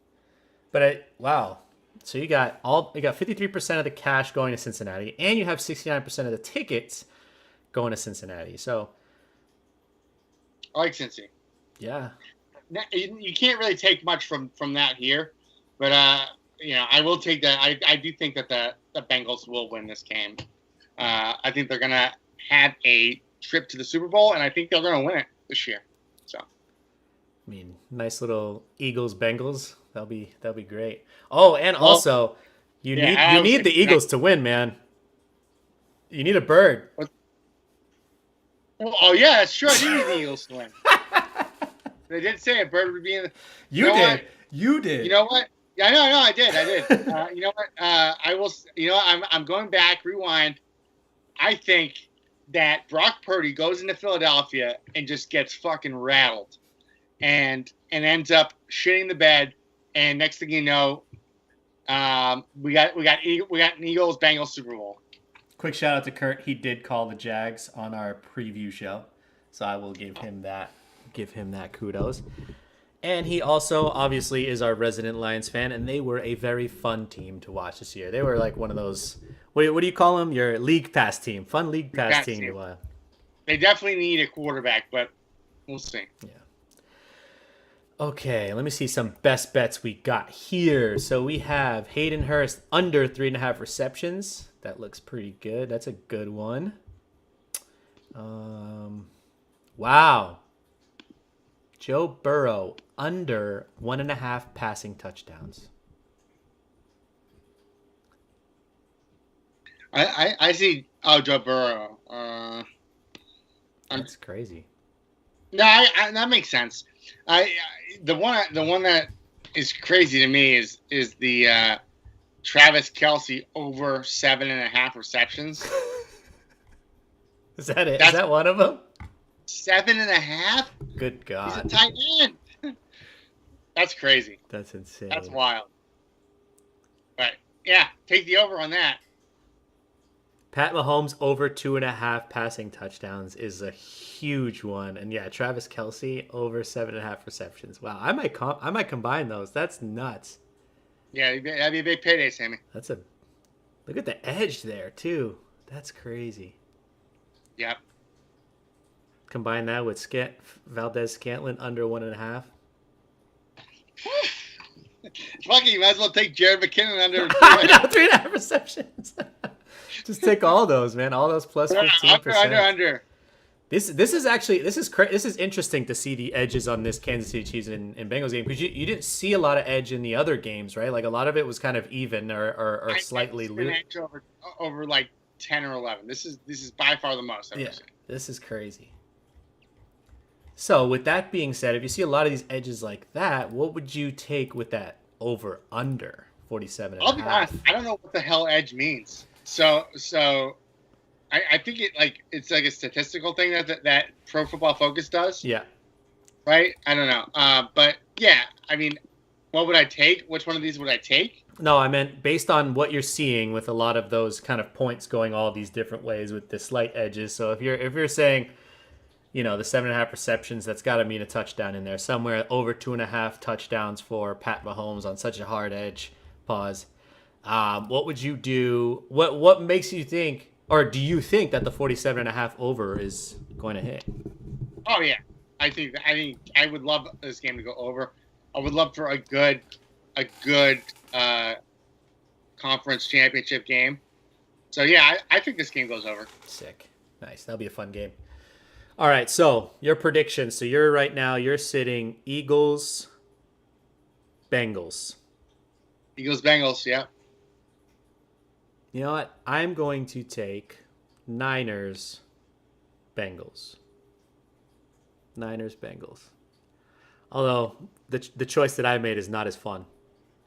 But wow. So you got 53% of the cash going to Cincinnati, and you have 69% of the tickets going to Cincinnati. So I like Cincy. Yeah. You can't really take much from that here, but I will take that. I do think that the Bengals will win this game. I think they're gonna have a trip to the Super Bowl, and I think they're gonna win it this year. So, I mean, nice little Eagles-Bengals. That'll be great. Oh, and also, you need the Eagles to win, man. You need a bird. Oh yeah, that's true. I do need the Eagles to win. They did say a bird would be in. You did. You did. You know what? Yeah, no, I did. You know what? I will. You know, I'm going back. Rewind. I think that Brock Purdy goes into Philadelphia and just gets fucking rattled, and ends up shitting the bed. And next thing you know, we got an Eagles Bengals Super Bowl. Quick shout out to Kurt. He did call the Jags on our preview show, so I will give him that kudos. And he also obviously is our resident Lions fan, and they were a very fun team to watch this year. They were like one of those, what do you call them? Your league pass team, fun league pass team to watch. They definitely need a quarterback, but we'll see. Yeah. Okay, let me see some best bets we got here. So we have Hayden Hurst under 3.5 receptions. That looks pretty good. That's a good one. Wow. Joe Burrow under 1.5 passing touchdowns. I see. Oh, Joe Burrow. That's crazy. No, that makes sense. The one that is crazy to me is the Travis Kelce over 7.5 receptions. Is that it? Is that one of them? 7.5? Good God. He's a tight end. That's crazy. That's insane. That's wild. But yeah, take the over on that. Pat Mahomes over 2.5 passing touchdowns is a huge one, and yeah, Travis Kelce over 7.5 receptions. Wow, I might combine those. That's nuts. Yeah, that'd be a big payday, Sammy. Look at the edge there too. That's crazy. Yep. Combine that with Valdez-Scantling under 1.5. Fuck it, you might as well take Jared McKinnon under 3.5 receptions. Just take all those, man. All those plus 15%. Under. This is interesting to see the edges on this Kansas City Chiefs and Bengals game, because you didn't see a lot of edge in the other games, right? Like a lot of it was kind of even or slightly loose. Edge over like 10 or 11. This is by far the most I've ever seen. This is crazy. So with that being said, if you see a lot of these edges like that, what would you take with that over under 47.5? I'll be honest, I don't know what the hell edge means. So I think it's like a statistical thing that Pro Football Focus does. Yeah. Right? I don't know. But yeah, I mean, what would I take? Which one of these would I take? No, I meant based on what you're seeing with a lot of those kind of points going all these different ways with the slight edges. So if you're saying, the 7.5 receptions, that's got to mean a touchdown in there somewhere. Over 2.5 touchdowns for Pat Mahomes on such a hard edge. Pause. What would you do? What makes you think, or do you think that the 47.5 over is going to hit? Oh yeah, I think I would love this game to go over. I would love for a good conference championship game. So yeah, I think this game goes over. Sick, nice. That'll be a fun game. All right, so your predictions. So you're sitting Eagles, Bengals. Eagles, Bengals, yeah. You know what? I'm going to take Niners, Bengals. Niners, Bengals. Although the choice that I made is not as fun,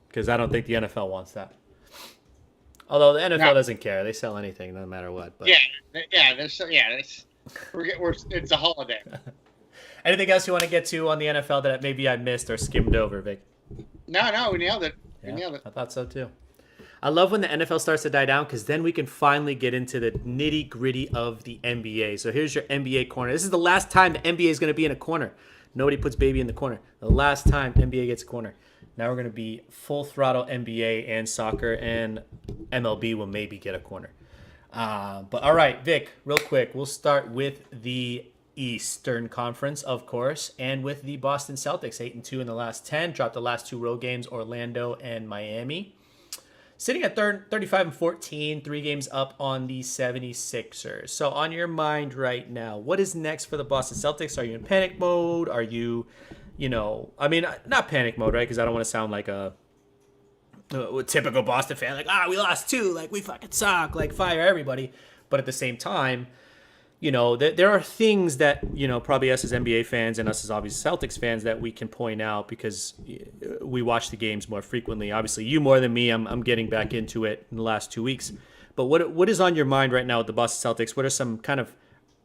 because I don't think the NFL wants that. Although the NFL No. doesn't care. They sell anything no matter what. But. Yeah. It's a holiday. Anything else you want to get to on the NFL that maybe I missed or skimmed over, Vic? No, we nailed it. I thought so too. I love when the NFL starts to die down because then we can finally get into the nitty gritty of the NBA. So here's your NBA corner. This is the last time the NBA is going to be in a corner. Nobody puts baby in the corner. The last time NBA gets a corner. Now we're going to be full throttle NBA and soccer, and MLB will maybe get a corner. But all right, Vic, real quick, we'll start with the Eastern Conference, of course, and with the Boston Celtics, 8-2 in the last 10, dropped the last 2 road games, Orlando and Miami. Sitting at 35-14, 3 games up on the 76ers. So on your mind right now, what is next for the Boston Celtics? Are you in panic mode? Are you, not panic mode, right? Because I don't want to sound like a typical Boston fan, like, we lost 2, like, we fucking suck, like, fire everybody. But at the same time, there are things that, probably us as NBA fans and us as obvious Celtics fans that we can point out because we watch the games more frequently. Obviously, you more than me. I'm getting back into it in the last 2 weeks. But what is on your mind right now with the Boston Celtics? What are some kind of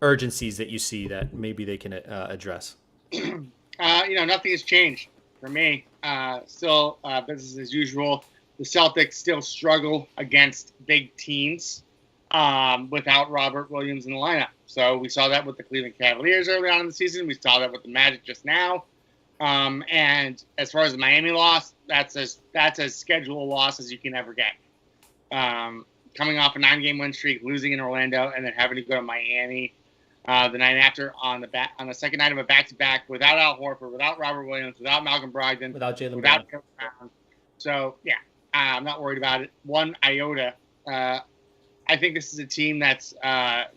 urgencies that you see that maybe they can address? Nothing has changed for me. Still business as usual. The Celtics still struggle against big teams without Robert Williams in the lineup. So we saw that with the Cleveland Cavaliers early on in the season. We saw that with the Magic just now. And as far as the Miami loss, that's as scheduled a loss as you can ever get. Coming off a 9-game win streak, losing in Orlando, and then having to go to Miami the night after on the second night of a back-to-back without Al Horford, without Robert Williams, without Malcolm Brogdon, without Jaylen Brown. Brown. So, yeah, I'm not worried about it. One iota. I think this is a team that's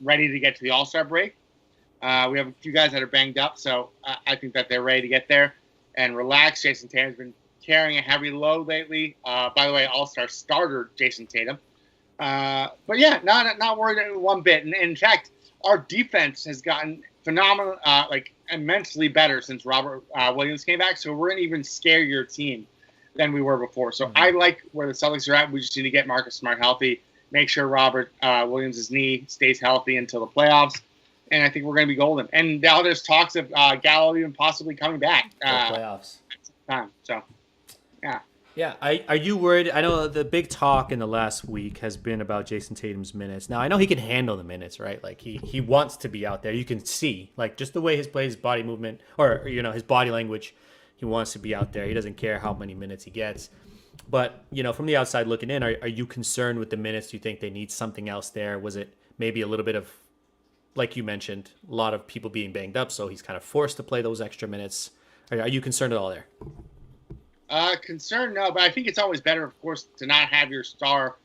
ready to get to the All-Star break. We have a few guys that are banged up, so I think that they're ready to get there and relax. Jason Tatum's been carrying a heavy load lately. By the way, All-Star starter Jason Tatum. But yeah, not worried one bit. And in fact, our defense has gotten phenomenal, immensely better since Robert Williams came back. So we're an even scarier team than we were before. So I like where the Celtics are at. We just need to get Marcus Smart healthy. Make sure Robert Williams' knee stays healthy until the playoffs, and I think we're going to be golden. And now there's talks of Gallo even possibly coming back. Playoffs. So, yeah. Yeah, are you worried? I know the big talk in the last week has been about Jason Tatum's minutes. Now, I know he can handle the minutes, right? Like, he wants to be out there. You can see, like, just the way he plays, his body movement, or, his body language, he wants to be out there. He doesn't care how many minutes he gets. But, from the outside looking in, are you concerned with the minutes? Do you think they need something else there? Was it maybe a little bit of, like you mentioned, a lot of people being banged up, so he's kind of forced to play those extra minutes? Are you concerned at all there? Concerned, no, but I think it's always better, of course, to not have your star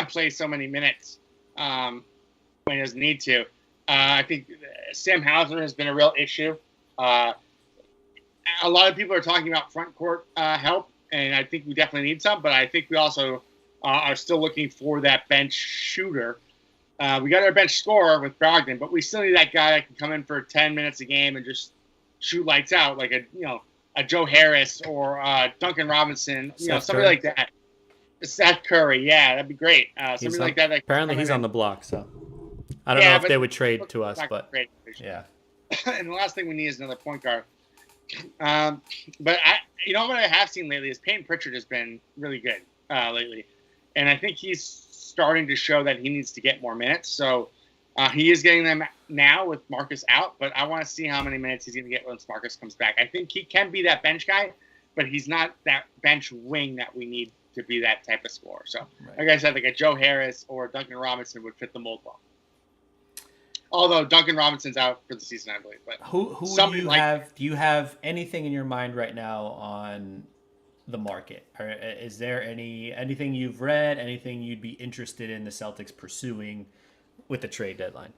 play so many minutes when he doesn't need to. I think Sam Hauser has been a real issue. A lot of people are talking about front court help, and I think we definitely need some, but I think we also are still looking for that bench shooter. We got our bench scorer with Brogdon, but we still need that guy that can come in for 10 minutes a game and just shoot lights out, like a Joe Harris or Duncan Robinson, somebody like that. Seth Curry, yeah, that'd be great. Somebody like that. Apparently he's on the block, so I don't know if they would trade to us, but yeah. And the last thing we need is another point guard. But what I have seen lately is Peyton Pritchard has been really good lately, and I think he's starting to show that he needs to get more minutes. So he is getting them now with Marcus out, but I want to see how many minutes he's going to get once Marcus comes back. I think he can be that bench guy, but he's not that bench wing that we need to be that type of scorer. So, Like I said, like a Joe Harris or Duncan Robinson would fit the mold well. Although Duncan Robinson's out for the season, I believe. But who do you have? Do you have anything in your mind right now on the market? Or is there anything you've read, anything you'd be interested in the Celtics pursuing with the trade deadline?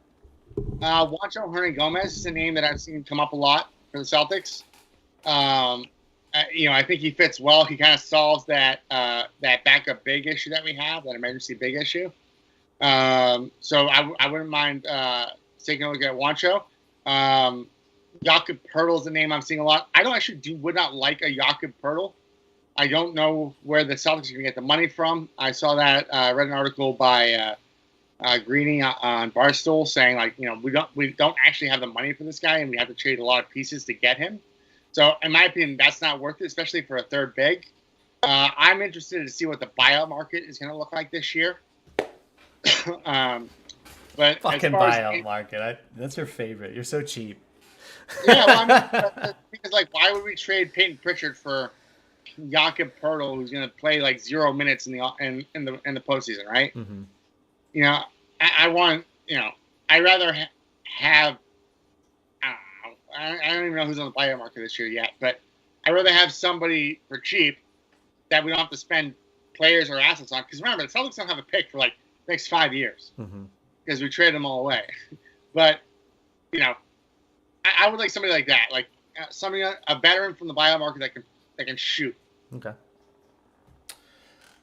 Juancho Hernangomez is a name that I've seen come up a lot for the Celtics. I think he fits well. He kind of solves that backup big issue that we have, that emergency big issue. So I wouldn't mind taking a look at Juancho. Jakob Poeltl is a name I'm seeing a lot. I would not like a Jakob Poeltl. I don't know where the Celtics are going to get the money from. I saw that. I read an article by Greeny on Barstool saying, like, we don't actually have the money for this guy, and we have to trade a lot of pieces to get him. So, in my opinion, that's not worth it, especially for a third big. I'm interested to see what the buyout market is going to look like this year. But fucking buyout market. That's your favorite. You're so cheap. Yeah, well, because why would we trade Peyton Pritchard for Jakob Poeltl, who's going to play 0 minutes in the postseason, right? Mm-hmm. I want I'd rather have I don't even know who's on the buyout market this year yet, but I'd rather have somebody for cheap that we don't have to spend players or assets on. Because remember, the Celtics don't have a pick for next 5 years because we traded them all away. But I would like somebody like that, a veteran from the buyout market that can shoot. Okay.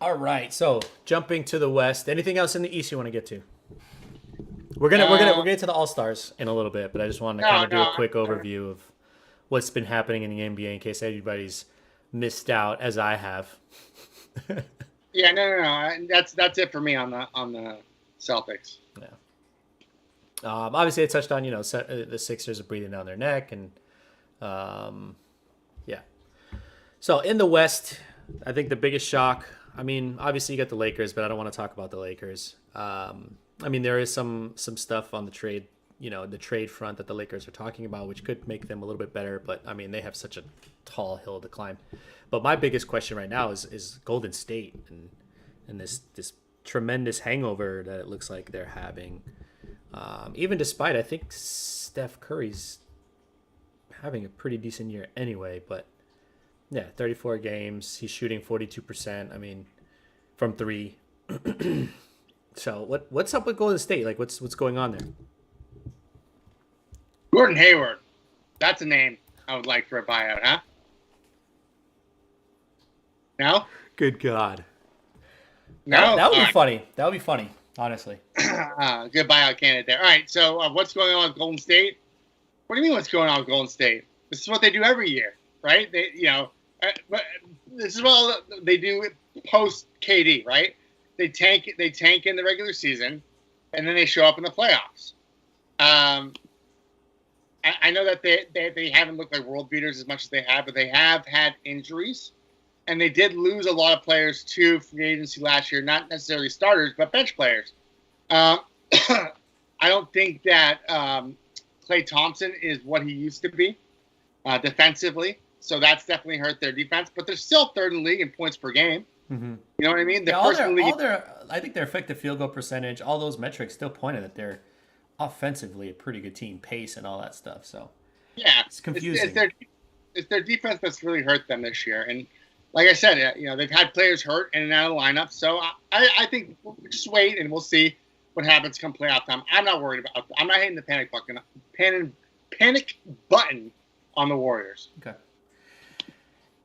All right. So jumping to the West. Anything else in the East you want to get to? We're gonna get to the All-Stars in a little bit, but I just wanted to kind of do a quick overview of what's been happening in the NBA in case anybody's missed out, as I have. Yeah, no. That's it for me on the Celtics. Yeah. Obviously, I touched on the Sixers are breathing down their neck, and yeah. So in the West, I think the biggest shock. I mean, obviously you got the Lakers, but I don't want to talk about the Lakers. I mean, there is some stuff on the trade, the trade front that the Lakers are talking about, which could make them a little bit better. But I mean, they have such a tall hill to climb. But my biggest question right now is Golden State and this tremendous hangover that it looks like they're having. Even despite, I think Steph Curry's having a pretty decent year anyway. But yeah, 34 games, he's shooting 42%. I mean, from three. So what's up with Golden State? What's going on there? Gordon Hayward. That's a name I would like for a buyout, huh? No? Good God. No? That would be funny. That would be funny, honestly. Good buyout candidate there. All right, so what's going on with Golden State? What do you mean what's going on with Golden State? This is what they do every year, right? They, but this is what they do post KD, right? They tank in the regular season, and then they show up in the playoffs. I know that they haven't looked like world beaters as much as they have, but they have had injuries, and they did lose a lot of players to free agency last year. Not necessarily starters, but bench players. I don't think that Klay Thompson is what he used to be defensively, so that's definitely hurt their defense. But they're still third in the league in points per game. Mm-hmm. You know what I mean? I think their effective field goal percentage, all those metrics still pointed that they're offensively a pretty good team, pace and all that stuff. So yeah, it's confusing. It's their defense that's really hurt them this year. And like I said, they've had players hurt in and out of the lineup. So I think we'll just wait and we'll see what happens come playoff time. I'm not worried about. I'm not hitting the panic button on the Warriors. Okay.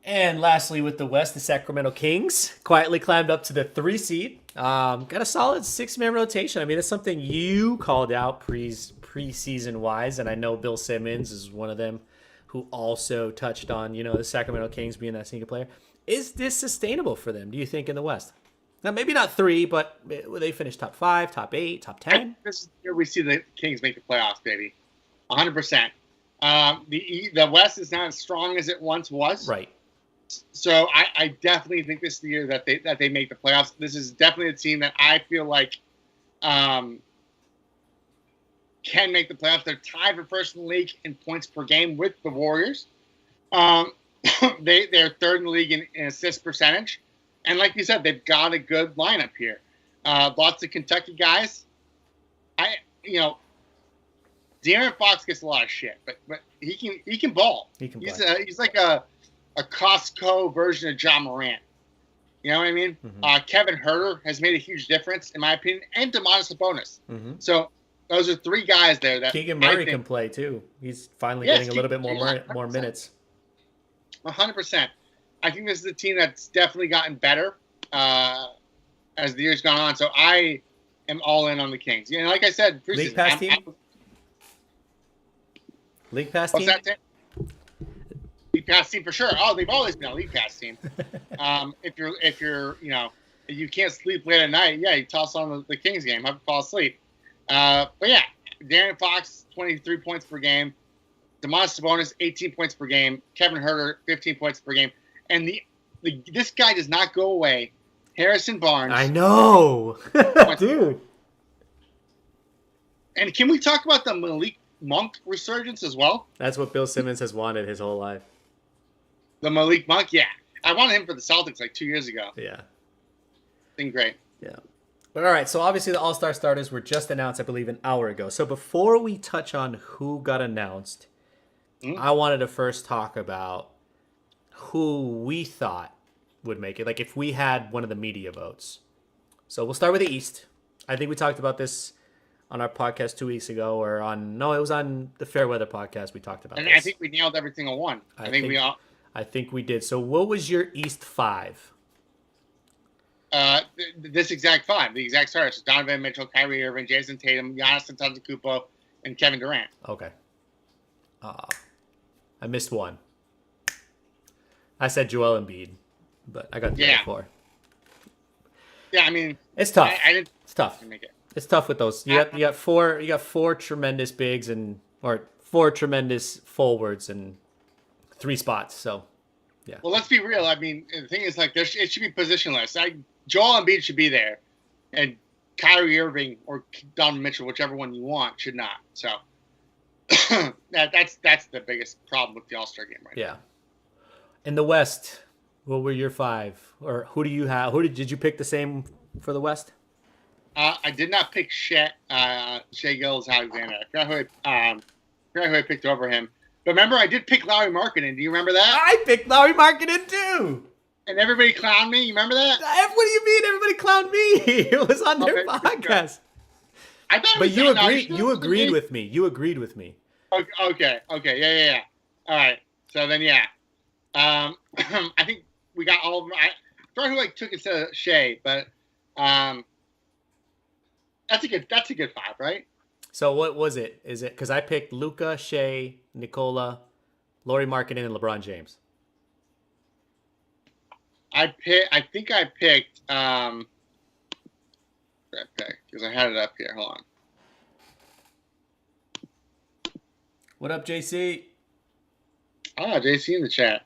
And lastly, with the West, the Sacramento Kings quietly climbed up to the 3 seed. Got a solid 6-man rotation. I mean, that's something you called out preseason wise, and I know Bill Simmons is one of them who also touched on, the Sacramento Kings being that single player. Is this sustainable for them, do you think, in the West? Now, maybe not 3, but will they finish top 5, top 8, top 10? This is where we see the Kings make the playoffs, baby. 100%. The West is not as strong as it once was. Right. So I definitely think this is the year that they make the playoffs. This is definitely a team that I feel like can make the playoffs. They're tied for first in the league in points per game with the Warriors. They're third in the league in assist percentage. And like you said, they've got a good lineup here. Lots of Kentucky guys. De'Aaron Fox gets a lot of shit, but he can ball. He's like a Costco version of John Morant. You know what I mean? Mm-hmm. Kevin Huerter has made a huge difference, in my opinion, and Domantas Sabonis. Mm-hmm. So those are 3 guys there that Keegan Murray can play too. He's finally getting a little bit more minutes. 100%. I think this is a team that's definitely gotten better as the year's gone on. So I am all in on the Kings. Like I said, League Pass team. League Pass team. What's that? League pass team for sure. Oh, they've always been a lead pass team. If you're if you can't sleep late at night, yeah, you toss on the Kings game, have to fall asleep. But yeah, Darren Fox 23 points per game, Domantas Sabonis 18 points per game, Kevin Huerter 15 points per game, and this guy does not go away. Harrison Barnes. I know, dude. And can we talk about the Malik Monk resurgence as well? That's what Bill Simmons has wanted his whole life. The Malik Monk, yeah. I wanted him for the Celtics like 2 years ago. Yeah. Been great. Yeah. But all right, so obviously the All-Star starters were just announced, I believe, an hour ago. So before we touch on who got announced, I wanted to first talk about who we thought would make it. Like if we had one of the media votes. So we'll start with the East. I think we talked about this on our podcast 2 weeks ago, or it was on the Fairweather podcast we talked about and this. I think we nailed every single one. I think we did. So what was your East 5? This exact 5, the exact starters. So Donovan Mitchell, Kyrie Irving, Jason Tatum, Giannis Antetokounmpo, and Kevin Durant. Okay. I missed one. I said Joel Embiid, but I got 3 or 4. Yeah, I mean, it's tough. It's tough. Make it. It's tough with those. You got four tremendous bigs or 4 tremendous forwards and 3 spots. So, yeah. Well, let's be real. I mean, the thing is, like, it should be positionless. Joel Embiid should be there, and Kyrie Irving or Donovan Mitchell, whichever one you want, should not. So, that's the biggest problem with the All-Star game right now. Yeah. In the West, what were your 5? Or who do you have? Did you pick the same for the West? I did not pick Shea Gilgeous-Alexander. I forgot who I picked over him. But remember, I did pick Lauri Markkanen. Do you remember that? I picked Lauri Markkanen too. And everybody clowned me. You remember that? What do you mean? Everybody clowned me. It was on their podcast. I thought. But you agreed. You agreed with me. You agreed with me. Okay. Yeah. All right. So then, yeah. I think we got all of them. I forgot who took it to Shea, but that's a good 5, right? So what was it? Is it because I picked Luka, Shea, Nikola, Lauri Markkanen, and LeBron James? I think I picked because I had it up here. Hold on. What up, JC? JC in the chat.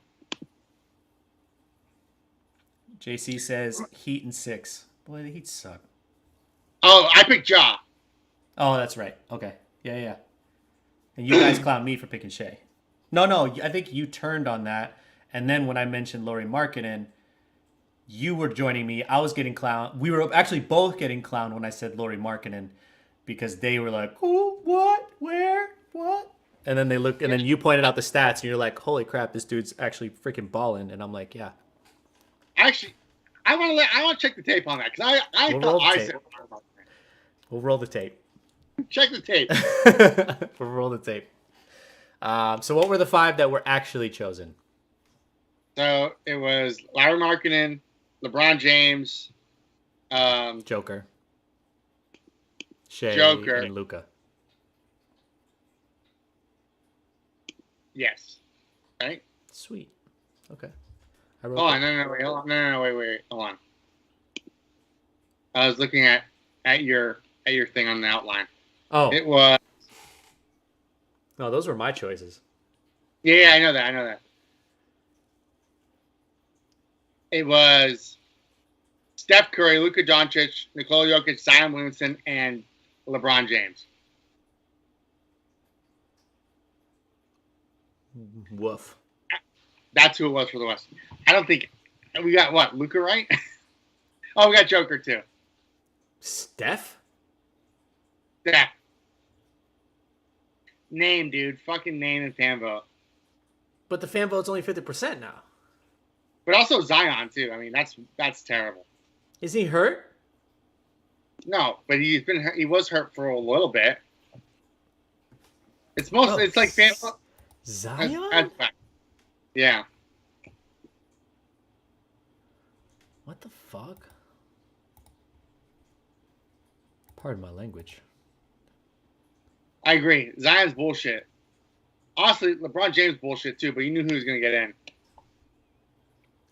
JC says Heat and 6. Boy, the Heat suck. Oh, I picked Ja. Oh, that's right. Okay. Yeah. And you guys clowned me for picking Shea. No. I think you turned on that. And then when I mentioned Lauri Markkanen, you were joining me. I was getting clowned. We were actually both getting clowned when I said Lauri Markkanen because they were like, "Who? What? Where? What?" And then they look, and then you pointed out the stats, and you're like, "Holy crap, this dude's actually freaking balling." And I'm like, "Yeah." Actually, I want to check the tape on that because I thought I said. We'll roll the tape. Check the tape. We'll roll the tape. So what were the 5 that were actually chosen? So it was Lauri Markkanen, LeBron James, Joker, Shea, and Luka. Yes. Right? Sweet. Okay. Wait, hold on. I was looking at your thing on the outline. Oh. It was. No, those were my choices. Yeah, I know that. It was Steph Curry, Luka Doncic, Nikola Jokic, Zion Williamson, and LeBron James. Woof. That's who it was for the West. I don't think we got what, Luka, right? Oh, we got Joker too. Steph? Yeah. Name, dude. Fucking name and fan vote. But the fan vote's only 50% now. But also Zion too. I mean, that's terrible. Is he hurt? No, but he was hurt for a little bit. It's mostly it's like fan vote. Zion? Yeah. What the fuck? Pardon my language. I agree. Zion's bullshit. honestly, LeBron James bullshit too, but you knew who was going to get in.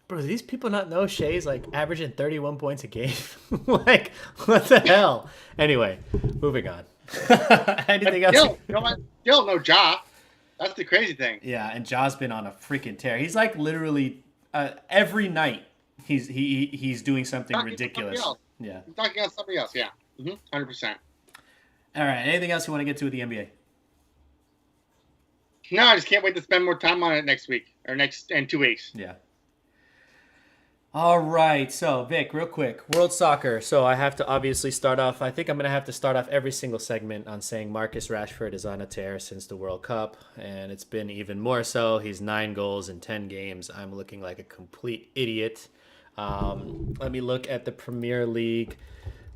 Bro, do these people not know Shea's like averaging 31 points a game? Like, what the hell? Anyway, moving on. Anything else? Still, no Ja. That's the crazy thing. Yeah, and Ja's been on a freaking tear. He's like literally every night he's doing something ridiculous. Yeah. He's talking about somebody else. Yeah. 100%. All right. Anything else you want to get to with the NBA? No, I just can't wait to spend more time on it next week in 2 weeks. Yeah. All right. So, Vic, real quick, World Soccer. So I have to obviously start off. I think I'm going to have to start off every single segment on saying Marcus Rashford is on a tear since the World Cup, and it's been even more so. He's 9 goals in 10 games. I'm looking like a complete idiot. Let me look at the Premier League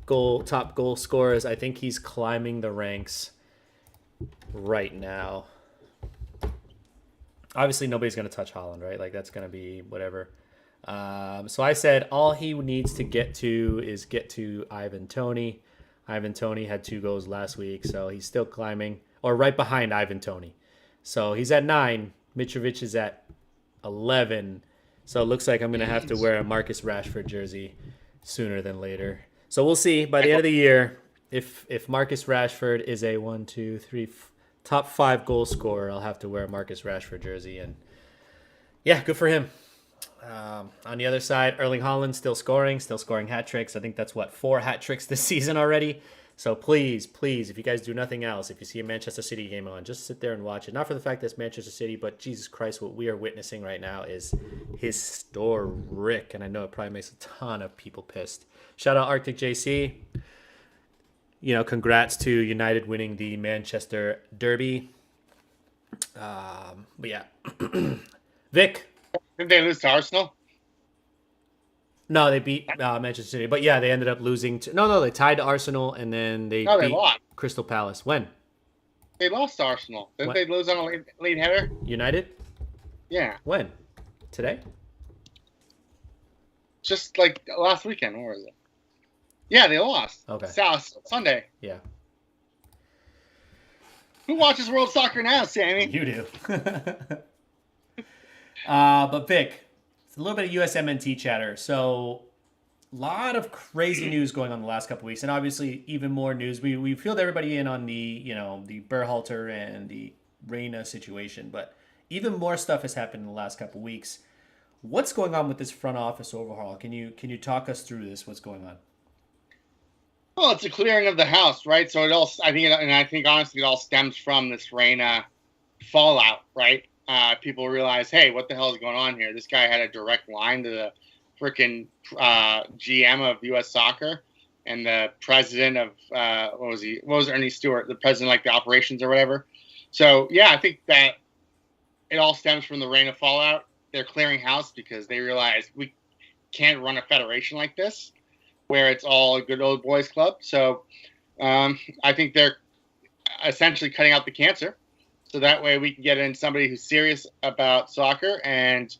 top goal scorers. I think he's climbing the ranks right now. Obviously, nobody's going to touch Haaland, right? Like, that's going to be whatever. So I said all he needs to get to is get to Ivan Toney. Ivan Toney had 2 goals last week, so he's still climbing, or right behind Ivan Toney. So he's at 9. Mitrovic is at 11. So it looks like I'm going to have to wear a Marcus Rashford jersey sooner than later. So we'll see by the end of the year if Marcus Rashford is a 1, 2, 3, top 5 goal scorer. I'll have to wear a Marcus Rashford jersey, and yeah, good for him. On the other side, Erling Haaland still scoring hat tricks. I think that's 4 hat tricks this season already. So please, if you guys do nothing else, if you see a Manchester City game on, just sit there and watch it. Not for the fact that it's Manchester City, but Jesus Christ, what we are witnessing right now is historic. And I know it probably makes a ton of people pissed. Shout out Arctic JC. Congrats to United winning the Manchester Derby. But yeah. Vic. Did they lose to Arsenal? No, they beat Manchester City. But yeah, they ended up losing to... No, they tied to Arsenal, and then they beat lost. Crystal Palace. When? They lost to Arsenal. Didn't they lose on a late header? United? Yeah. When? Today? Just like last weekend. Where was it? Yeah, they lost. Okay. Sunday. Yeah. Who watches World Soccer now, Sammy? You do. But Vic, it's a little bit of USMNT chatter. So, a lot of crazy news going on the last couple of weeks, and obviously even more news. We filled everybody in on the the Berhalter and the Reina situation, but even more stuff has happened in the last couple of weeks. What's going on with this front office overhaul? Can you talk us through this? What's going on? Well, it's a clearing of the house, right? So I think honestly, it all stems from this Reina fallout, right? People realize, hey, what the hell is going on here? This guy had a direct line to the freaking GM of U.S. Soccer and the president of what was Ernie Stewart, the president like the operations or whatever. So yeah, I think that it all stems from the Reina fallout. They're clearing house because they realize we can't run a federation like this, where it's all a good old boys club. So I think they're essentially cutting out the cancer. So that way we can get in somebody who's serious about soccer and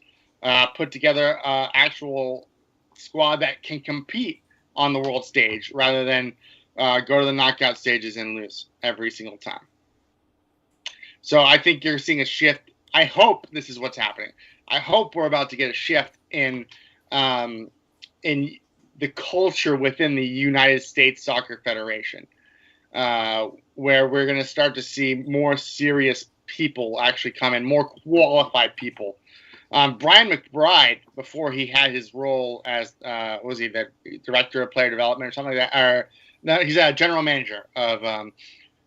put together an actual squad that can compete on the world stage rather than go to the knockout stages and lose every single time. So I think you're seeing a shift. I hope this is what's happening. I hope we're about to get a shift in the culture within the United States Soccer Federation, where we're going to start to see more serious people actually come in, more qualified people. Brian McBride, before he had his role as, was he the director of player development or something like that? Or no, he's a general manager of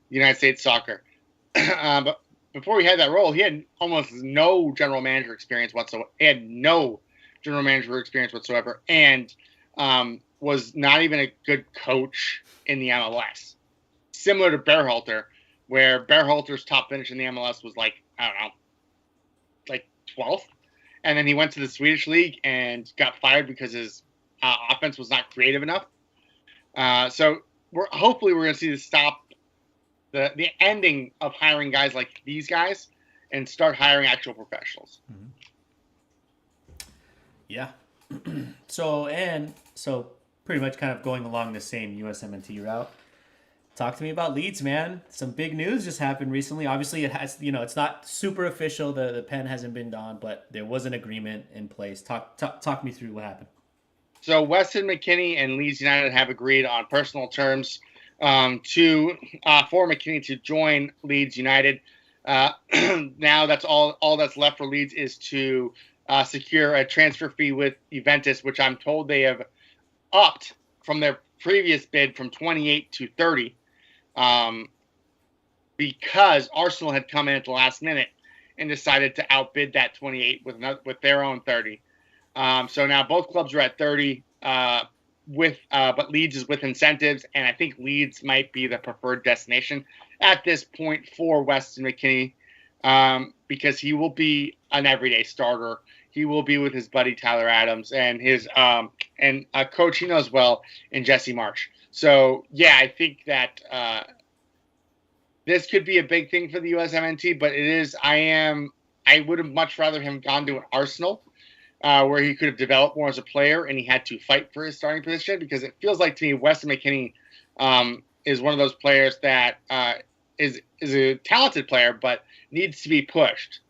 United States Soccer. But before he had that role, he had almost no general manager experience whatsoever. He had no general manager experience whatsoever, and was not even a good coach in the MLS. Similar to Berhalter, where Berhalter's top finish in the MLS was like 12th. And then he went to the Swedish league and got fired because his offense was not creative enough. So hopefully we're going to see the ending of hiring guys like these guys and start hiring actual professionals. Mm-hmm. Yeah. So pretty much kind of going along the same USMNT route. Talk to me about Leeds, man. Some big news just happened recently. Obviously, it has, it's not super official. The pen hasn't been donned, but there was an agreement in place. Talk me through what happened. So Weston McKennie and Leeds United have agreed on personal terms for McKennie to join Leeds United. Now that's all that's left for Leeds is to secure a transfer fee with Juventus, which I'm told they have upped from their previous bid from 28 to 30, because Arsenal had come in at the last minute and decided to outbid that 28 with their own 30. So now both clubs are at 30, but Leeds is with incentives, and I think Leeds might be the preferred destination at this point for Weston McKennie, because he will be an everyday starter. He will be with his buddy Tyler Adams and his and a coach he knows well in Jesse Marsch. So yeah, I think that this could be a big thing for the USMNT, but it is. I would have much rather him gone to an Arsenal, where he could have developed more as a player, and he had to fight for his starting position, because it feels like to me Weston McKennie is one of those players that is a talented player but needs to be pushed.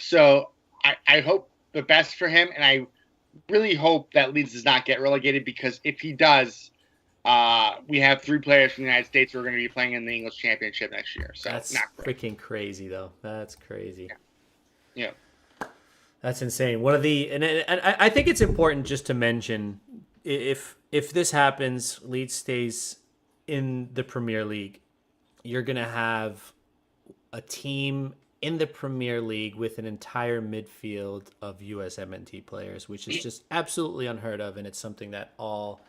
So I hope the best for him, and I really hope that Leeds does not get relegated, because if he does, we have 3 players from the United States who are going to be playing in the English Championship next year. So that's not great. Freaking crazy, though. That's crazy. Yeah. That's insane. And I think it's important just to mention, if this happens, Leeds stays in the Premier League, you're going to have a team in the Premier League with an entire midfield of USMNT players, which is just absolutely unheard of, and it's something that all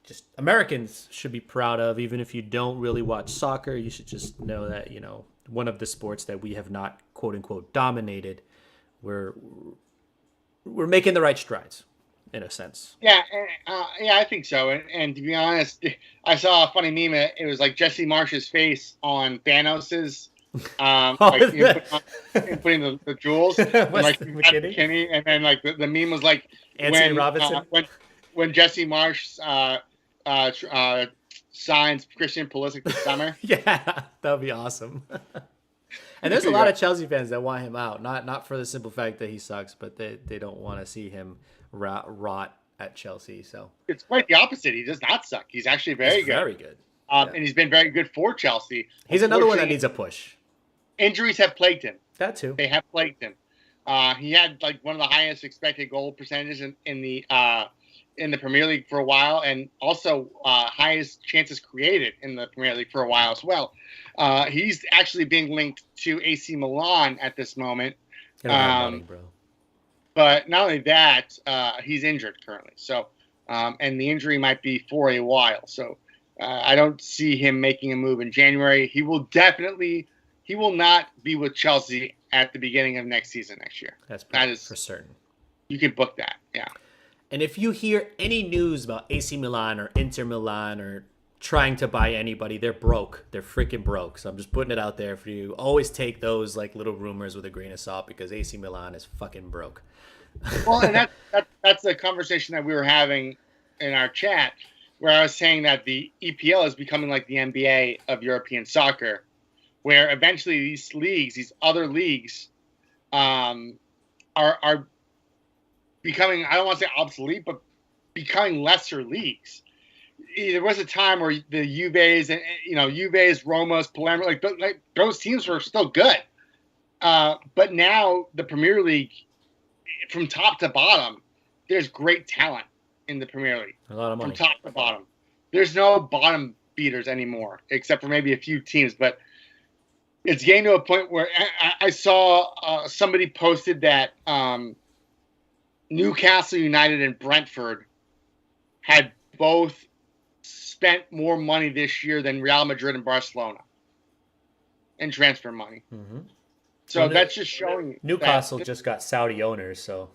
just Americans should be proud of. Even if you don't really watch soccer, you should just know that, one of the sports that we have not, quote unquote, dominated, we're making the right strides, in a sense. Yeah, I think so. And to be honest, I saw a funny meme. It was like Jesse Marsch's face on Thanos's, putting the jewels, and like McKennie, and then like the meme was like Anthony Robinson when Jesse Marsch signs Christian Pulisic this summer. Yeah, that would be awesome. And there's a lot of Chelsea fans that want him out, not for the simple fact that he sucks, but they don't want to see him rot at Chelsea. So it's quite the opposite. He does not suck. He's actually very good. Very good. And he's been very good for Chelsea. He's another one that needs a push. Injuries have plagued him. That too. They have plagued him. He had like one of the highest expected goal percentages in the Premier League for a while, and also highest chances created in the Premier League for a while as well. He's actually being linked to AC Milan at this moment. Money, bro. But not only that, he's injured currently. So, and the injury might be for a while. So, I don't see him making a move in January. He will not be with Chelsea at the beginning of next season next year. That is for certain. You can book that, yeah. And if you hear any news about AC Milan or Inter Milan or trying to buy anybody, they're broke. They're freaking broke. So I'm just putting it out there for you. Always take those like little rumors with a grain of salt, because AC Milan is fucking broke. Well, and that's the conversation that we were having in our chat, where I was saying that the EPL is becoming like the NBA of European soccer, where eventually these other leagues, are becoming, I don't want to say obsolete, but becoming lesser leagues. There was a time where the Juves and Juves, Romas, Palermo, like those teams were still good, but now the Premier League, from top to bottom, there's great talent in the Premier League. A lot of money from top to bottom. There's no bottom beaters anymore, except for maybe a few teams, but it's getting to a point where I saw somebody posted that Newcastle United and Brentford had both spent more money this year than Real Madrid and Barcelona in transfer money. Mm-hmm. So that's just showing Newcastle just got Saudi owners. So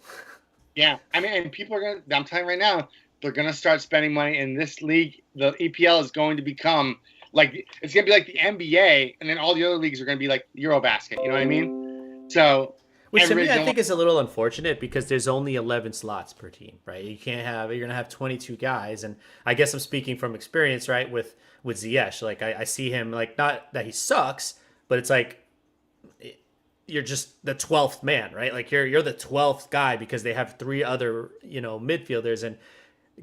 yeah, I mean, and people are going to, I'm telling you right now, they're going to start spending money in this league. The EPL is going to become like, it's going to be like the NBA, and then all the other leagues are going to be like Eurobasket. You know what I mean? So Which to me, I think is a little unfortunate because there's only 11 slots per team, right? You're going to have 22 guys. And I guess I'm speaking from experience, right? With Ziyech, like I see him, like, not that he sucks, but it's like, you're just the 12th man, right? Like you're the 12th guy because they have 3 other, midfielders. And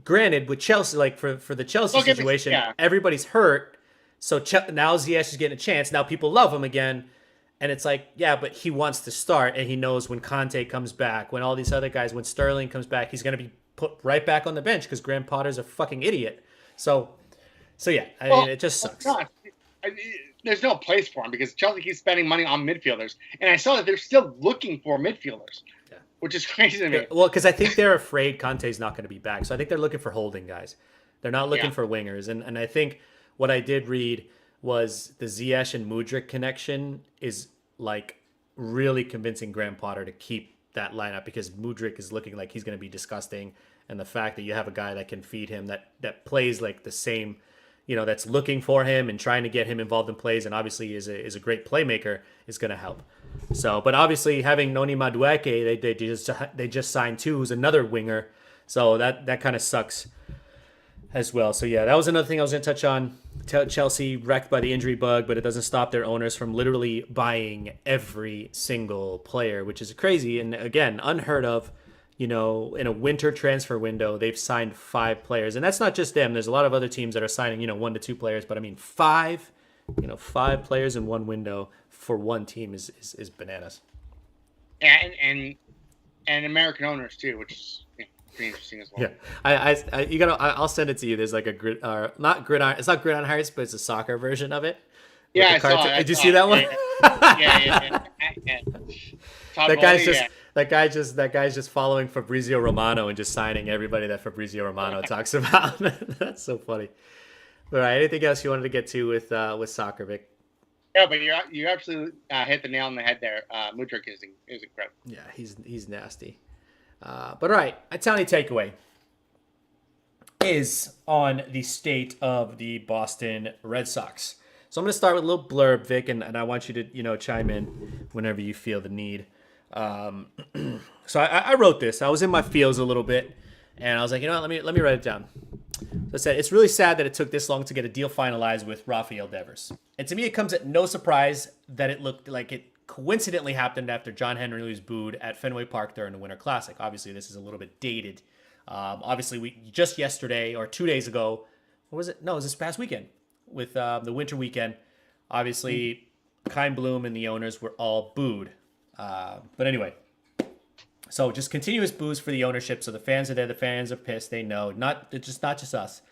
granted, with Chelsea, like for the Chelsea situation, everybody's hurt. So now Ziyech is getting a chance. Now people love him again. And it's like, yeah, but he wants to start, and he knows when Conte comes back, when all these other guys, when Sterling comes back, he's going to be put right back on the bench because Graham Potter's a fucking idiot. So yeah, I mean, it just sucks. There's no place for him because Chelsea keeps spending money on midfielders, and I saw that they're still looking for midfielders, which is crazy to me. Well, because I think they're afraid Conte's not going to be back, so I think they're looking for holding guys. They're not looking for wingers, and I think what I did read was the Ziyech and Mudryk connection is like really convincing Graham Potter to keep that lineup because Mudryk is looking like he's going to be disgusting, and the fact that you have a guy that can feed him, that plays like the same, that's looking for him and trying to get him involved in plays, and obviously is a great playmaker, is going to help. So, but obviously having Noni Madueke, they just signed 2, who's another winger, so that kind of sucks as well. So yeah, that was another thing I was going to touch on. Chelsea wrecked by the injury bug, but it doesn't stop their owners from literally buying every single player, which is crazy. And again, unheard of, in a winter transfer window, they've signed 5 players. And that's not just them. There's a lot of other teams that are signing, 1 to 2 players. But I mean, 5 players in one window for one team is bananas. Yeah, and American owners too, which is pretty interesting as well. Yeah, I'll send it to you. There's like a not gridiron. It's not gridiron hearts, but it's a soccer version of it. Yeah, I saw it. Did you see that one? Yeah. That guy's just following Fabrizio Romano and just signing everybody that Fabrizio Romano talks about. That's so funny. All right, anything else you wanted to get to with soccer, Vic? Yeah, but you absolutely hit the nail on the head there. Mudryk is incredible. Yeah, he's nasty. But all right, a Townie takeaway is on the state of the Boston Red Sox. So I'm going to start with a little blurb, Vic, and I want you to chime in whenever you feel the need. So I wrote this. I was in my feels a little bit, and I was like, let me write it down. So I said, it's really sad that it took this long to get a deal finalized with Rafael Devers. And to me, it comes at no surprise that it looked like it coincidentally happened after John Henry was booed at Fenway Park during the Winter Classic. Obviously, this is a little bit dated. Obviously, we just yesterday or 2 days ago, what was it? No, it was this past weekend with the winter weekend. Obviously, Kyle Bloom and the owners were all booed. But anyway, so just continuous boos for the ownership. So the fans are there. The fans are pissed. They know. It's not just us.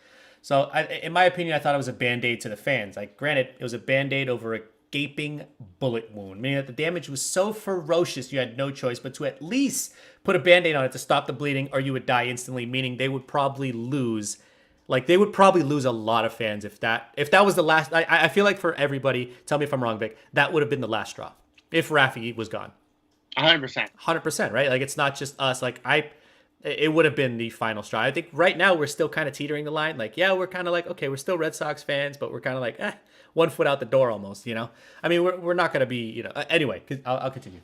So in my opinion, I thought it was a Band-Aid to the fans. Like, granted, it was a Band-Aid over a gaping bullet wound, meaning that the damage was so ferocious you had no choice but to at least put a Band-Aid on it to stop the bleeding, or you would die instantly, meaning they would probably lose a lot of fans if that was the last. I feel like for everybody, tell me if I'm wrong, Vic, that would have been the last straw if Rafi was gone. 100%, right? Like, it's not just us. Like, it would have been the final straw. I think right now we're still kind of teetering the line. Like, yeah, we're kind of like, okay, we're still Red Sox fans, but we're kind of like, 1 foot out the door almost, I mean, we're not going to be, anyway, I'll continue.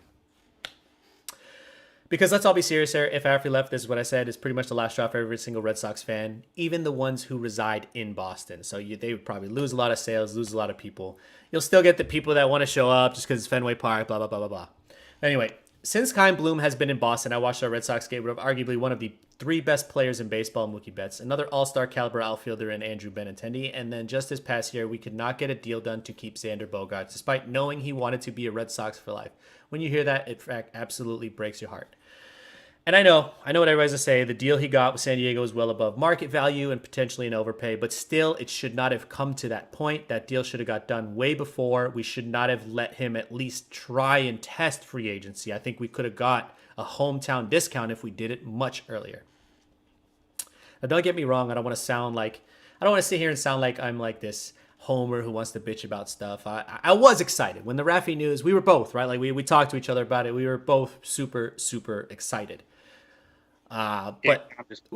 Because let's all be serious here. If Rafi left, this is what I said, is pretty much the last straw for every single Red Sox fan, even the ones who reside in Boston. So they would probably lose a lot of sales, lose a lot of people. You'll still get the people that want to show up just because it's Fenway Park, blah, blah, blah, blah, blah. Anyway, since Kyle Bloom has been in Boston, I watched our Red Sox game with arguably one of the 3 best players in baseball, Mookie Betts, another all-star caliber outfielder in Andrew Benintendi, and then just this past year, we could not get a deal done to keep Xander Bogaerts, despite knowing he wanted to be a Red Sox for life. When you hear that, it absolutely breaks your heart. And I know what everybody's going to say. The deal he got with San Diego is well above market value and potentially an overpay, but still, it should not have come to that point. That deal should have got done way before. We should not have let him at least try and test free agency. I think we could have got a hometown discount if we did it much earlier. Now, don't get me wrong. I don't want to sit here and sound like I'm like this homer who wants to bitch about stuff. I was excited when the Rafi news. We were both, right? Like we talked to each other about it. We were both super, super excited. But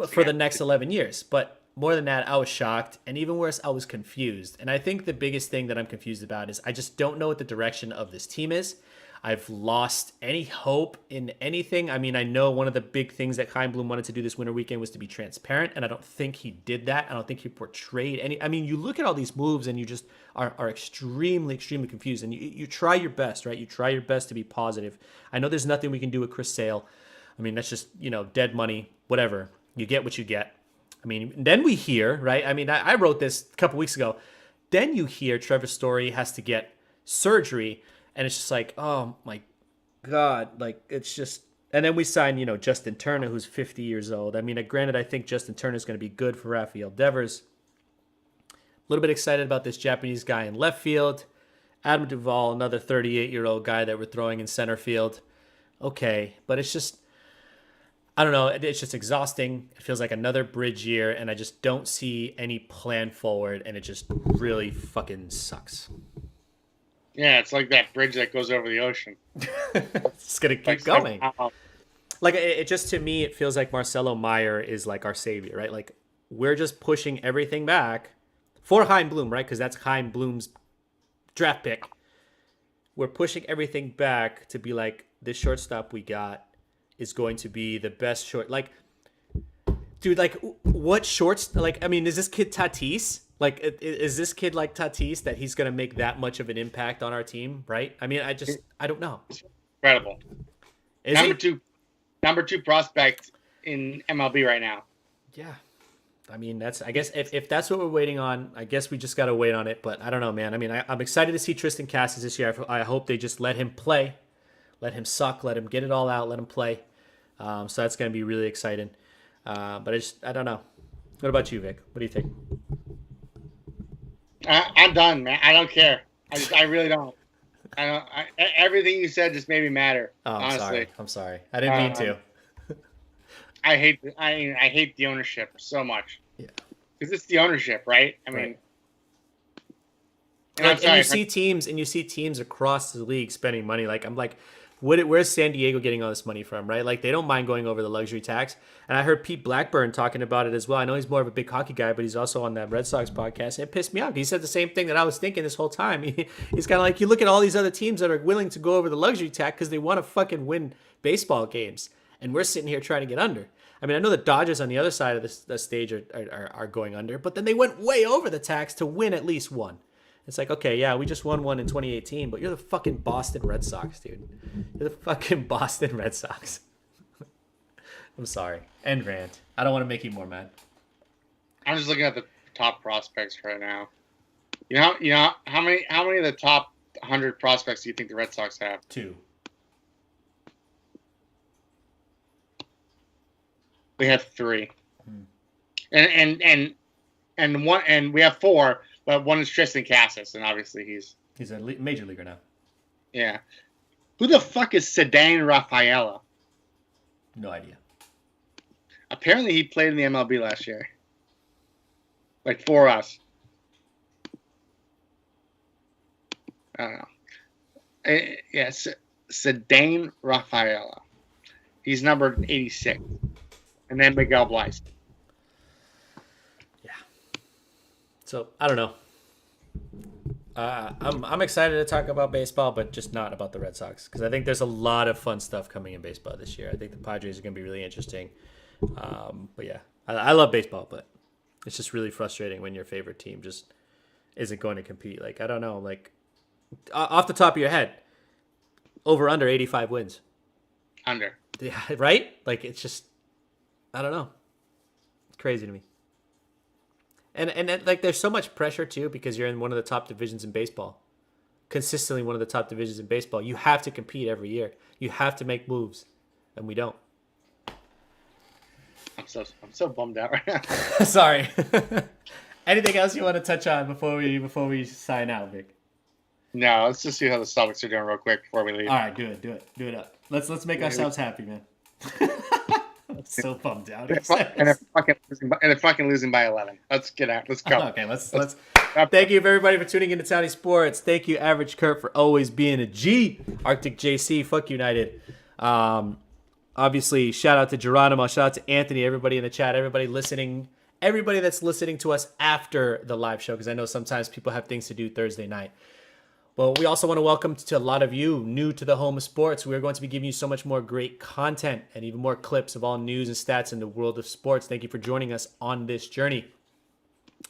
for the next 11 years. But more than that, I was shocked. And even worse, I was confused. And I think the biggest thing that I'm confused about is I just don't know what the direction of this team is. I've lost any hope in anything. I mean, I know one of the big things that Chaim Bloom wanted to do this winter weekend was to be transparent, and I don't think he did that. I don't think he portrayed any. I mean, you look at all these moves, and you just are extremely, extremely confused. And you try your best, right? You try your best to be positive. I know there's nothing we can do with Chris Sale. I mean, that's just, dead money, whatever. You get what you get. I mean, then we hear, right? I mean, I wrote this a couple weeks ago. Then you hear Trevor Story has to get surgery. And it's just like, oh my God, like it's just. And then we sign, Justin Turner, who's 50 years old. I mean, granted, I think Justin Turner is going to be good for Rafael Devers. A little bit excited about this Japanese guy in left field. Adam Duvall, another 38-year-old guy that we're throwing in center field. Okay, but it's just, I don't know. It's just exhausting. It feels like another bridge year, and I just don't see any plan forward, and it just really fucking sucks. Yeah, it's like that bridge that goes over the ocean. It's going to keep going. Like, it just, to me, it feels like Marcelo Meyer is like our savior, right? Like, we're just pushing everything back for Chaim Bloom, right? Because that's Chaim Bloom's draft pick. We're pushing everything back to be like, this shortstop we got is going to be the best short. Like, dude, like, what shorts? Like, I mean, is this kid Tatis? Like, is this kid like Tatis that he's going to make that much of an impact on our team, right? I mean, I don't know. Incredible. Is number two prospect in MLB right now. Yeah. I mean, I guess if that's what we're waiting on, I guess we just got to wait on it. But I don't know, man. I mean, I'm excited to see Tristan Cassis this year. I hope they just let him play, let him suck, let him get it all out, let him play. So that's going to be really exciting. But I don't know. What about you, Vic? What do you think? I'm done, man. I don't care. I really don't. Everything you said just made me matter. Oh, honestly. I'm sorry. I didn't mean to. I hate the ownership so much. Yeah. Because it's the ownership, right? I mean, and you see teams across the league spending money. Like, I'm like, where's San Diego getting all this money from, right? Like, they don't mind going over the luxury tax. And I heard Pete Blackburn talking about it as well. I know he's more of a big hockey guy, but he's also on that Red Sox podcast. It pissed me off. He said the same thing that I was thinking this whole time. He's kind of like, you look at all these other teams that are willing to go over the luxury tax because they want to fucking win baseball games. And we're sitting here trying to get under. I mean, I know the Dodgers on the other side of the stage are going under, but then they went way over the tax to win at least one. It's like, okay, yeah, we just won one in 2018, but you're the fucking Boston Red Sox, dude. You're the fucking Boston Red Sox. I'm sorry. End rant. I don't want to make you more mad. I'm just looking at the top prospects right now. You know how many of the top 100 prospects do you think the Red Sox have? 2. We have 3. And one, and we have 4, but one is Tristan Cassis, and obviously he's a major leaguer now. Yeah. Who the fuck is Ceddanne Rafaela? No idea. Apparently he played in the MLB last year. Like, for us. I don't know. Yes, Ceddanne Rafaela. He's numbered 86. And then Miguel Bleis. Yeah. So, I don't know. I'm excited to talk about baseball, but just not about the Red Sox, because I think there's a lot of fun stuff coming in baseball this year. I think the Padres are going to be really interesting. But yeah, I love baseball, but it's just really frustrating when your favorite team just isn't going to compete. Like, I don't know, like, off the top of your head, over under 85 wins. Under. Yeah, right? Like, it's just, I don't know. It's crazy to me. And like, there's so much pressure too, because you're in one of the top divisions in baseball. Consistently one of the top divisions in baseball. You have to compete every year. You have to make moves, and we don't. I'm so bummed out right now. Sorry. Anything else you want to touch on before we sign out, Vic? No, let's just see how the Celtics are doing real quick before we leave. All right, do it up. Let's make ourselves happy, man. I'm so bummed out. And they're fucking losing by 11. Let's get out. Let's go. Okay, let's. Thank you, everybody, for tuning into Townie Sports. Thank you, Average Kurt, for always being a G. Arctic JC, fuck United. Obviously, shout out to Geronimo, shout out to Anthony, everybody in the chat, everybody listening, everybody that's listening to us after the live show, because I know sometimes people have things to do Thursday night. But we also want to welcome to a lot of you new to the home of sports. We're going to be giving you so much more great content and even more clips of all news and stats in the world of sports. Thank you for joining us on this journey.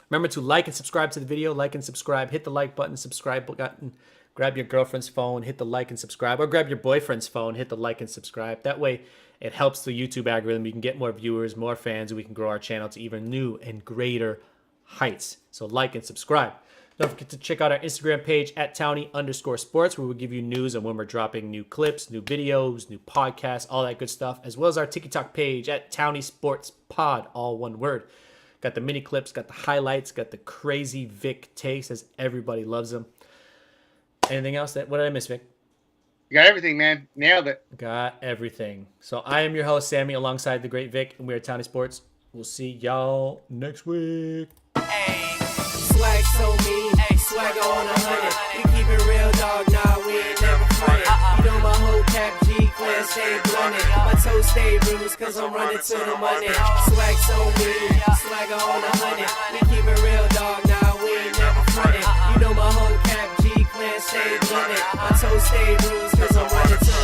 Remember to like and subscribe to the video. Like and subscribe. Hit the like button, subscribe button. Grab your girlfriend's phone, hit the like and subscribe. Or grab your boyfriend's phone, hit the like and subscribe. That way it helps the YouTube algorithm. We can get more viewers, more fans, and we can grow our channel to even new and greater heights. So like and subscribe. Don't forget to check out our Instagram page at Townie_sports, where we'll give you news on when we're dropping new clips, new videos, new podcasts, all that good stuff, as well as our TikTok page at Townie Sports Pod, all one word. Got the mini clips, got the highlights, got the crazy Vic takes, as everybody loves them. Anything else? What did I miss, Vic? You got everything, man. Nailed it. Got everything. So I am your host, Sammy, alongside the great Vic, and we are Townie Sports. We'll see y'all next week. Hey, swag so mean, hey, swagger on 100. We keep it real, dog. Nah, we ain't never fronted. You know my whole cap G clan stay blunted. My toes stay bruised, cause I'm running to the money. Swag so mean, swagger on 100. We keep it real, dog. Nah, we ain't never fronted. You know my whole cap G clan stay blunted. My toes stay bruised, cause I'm running to the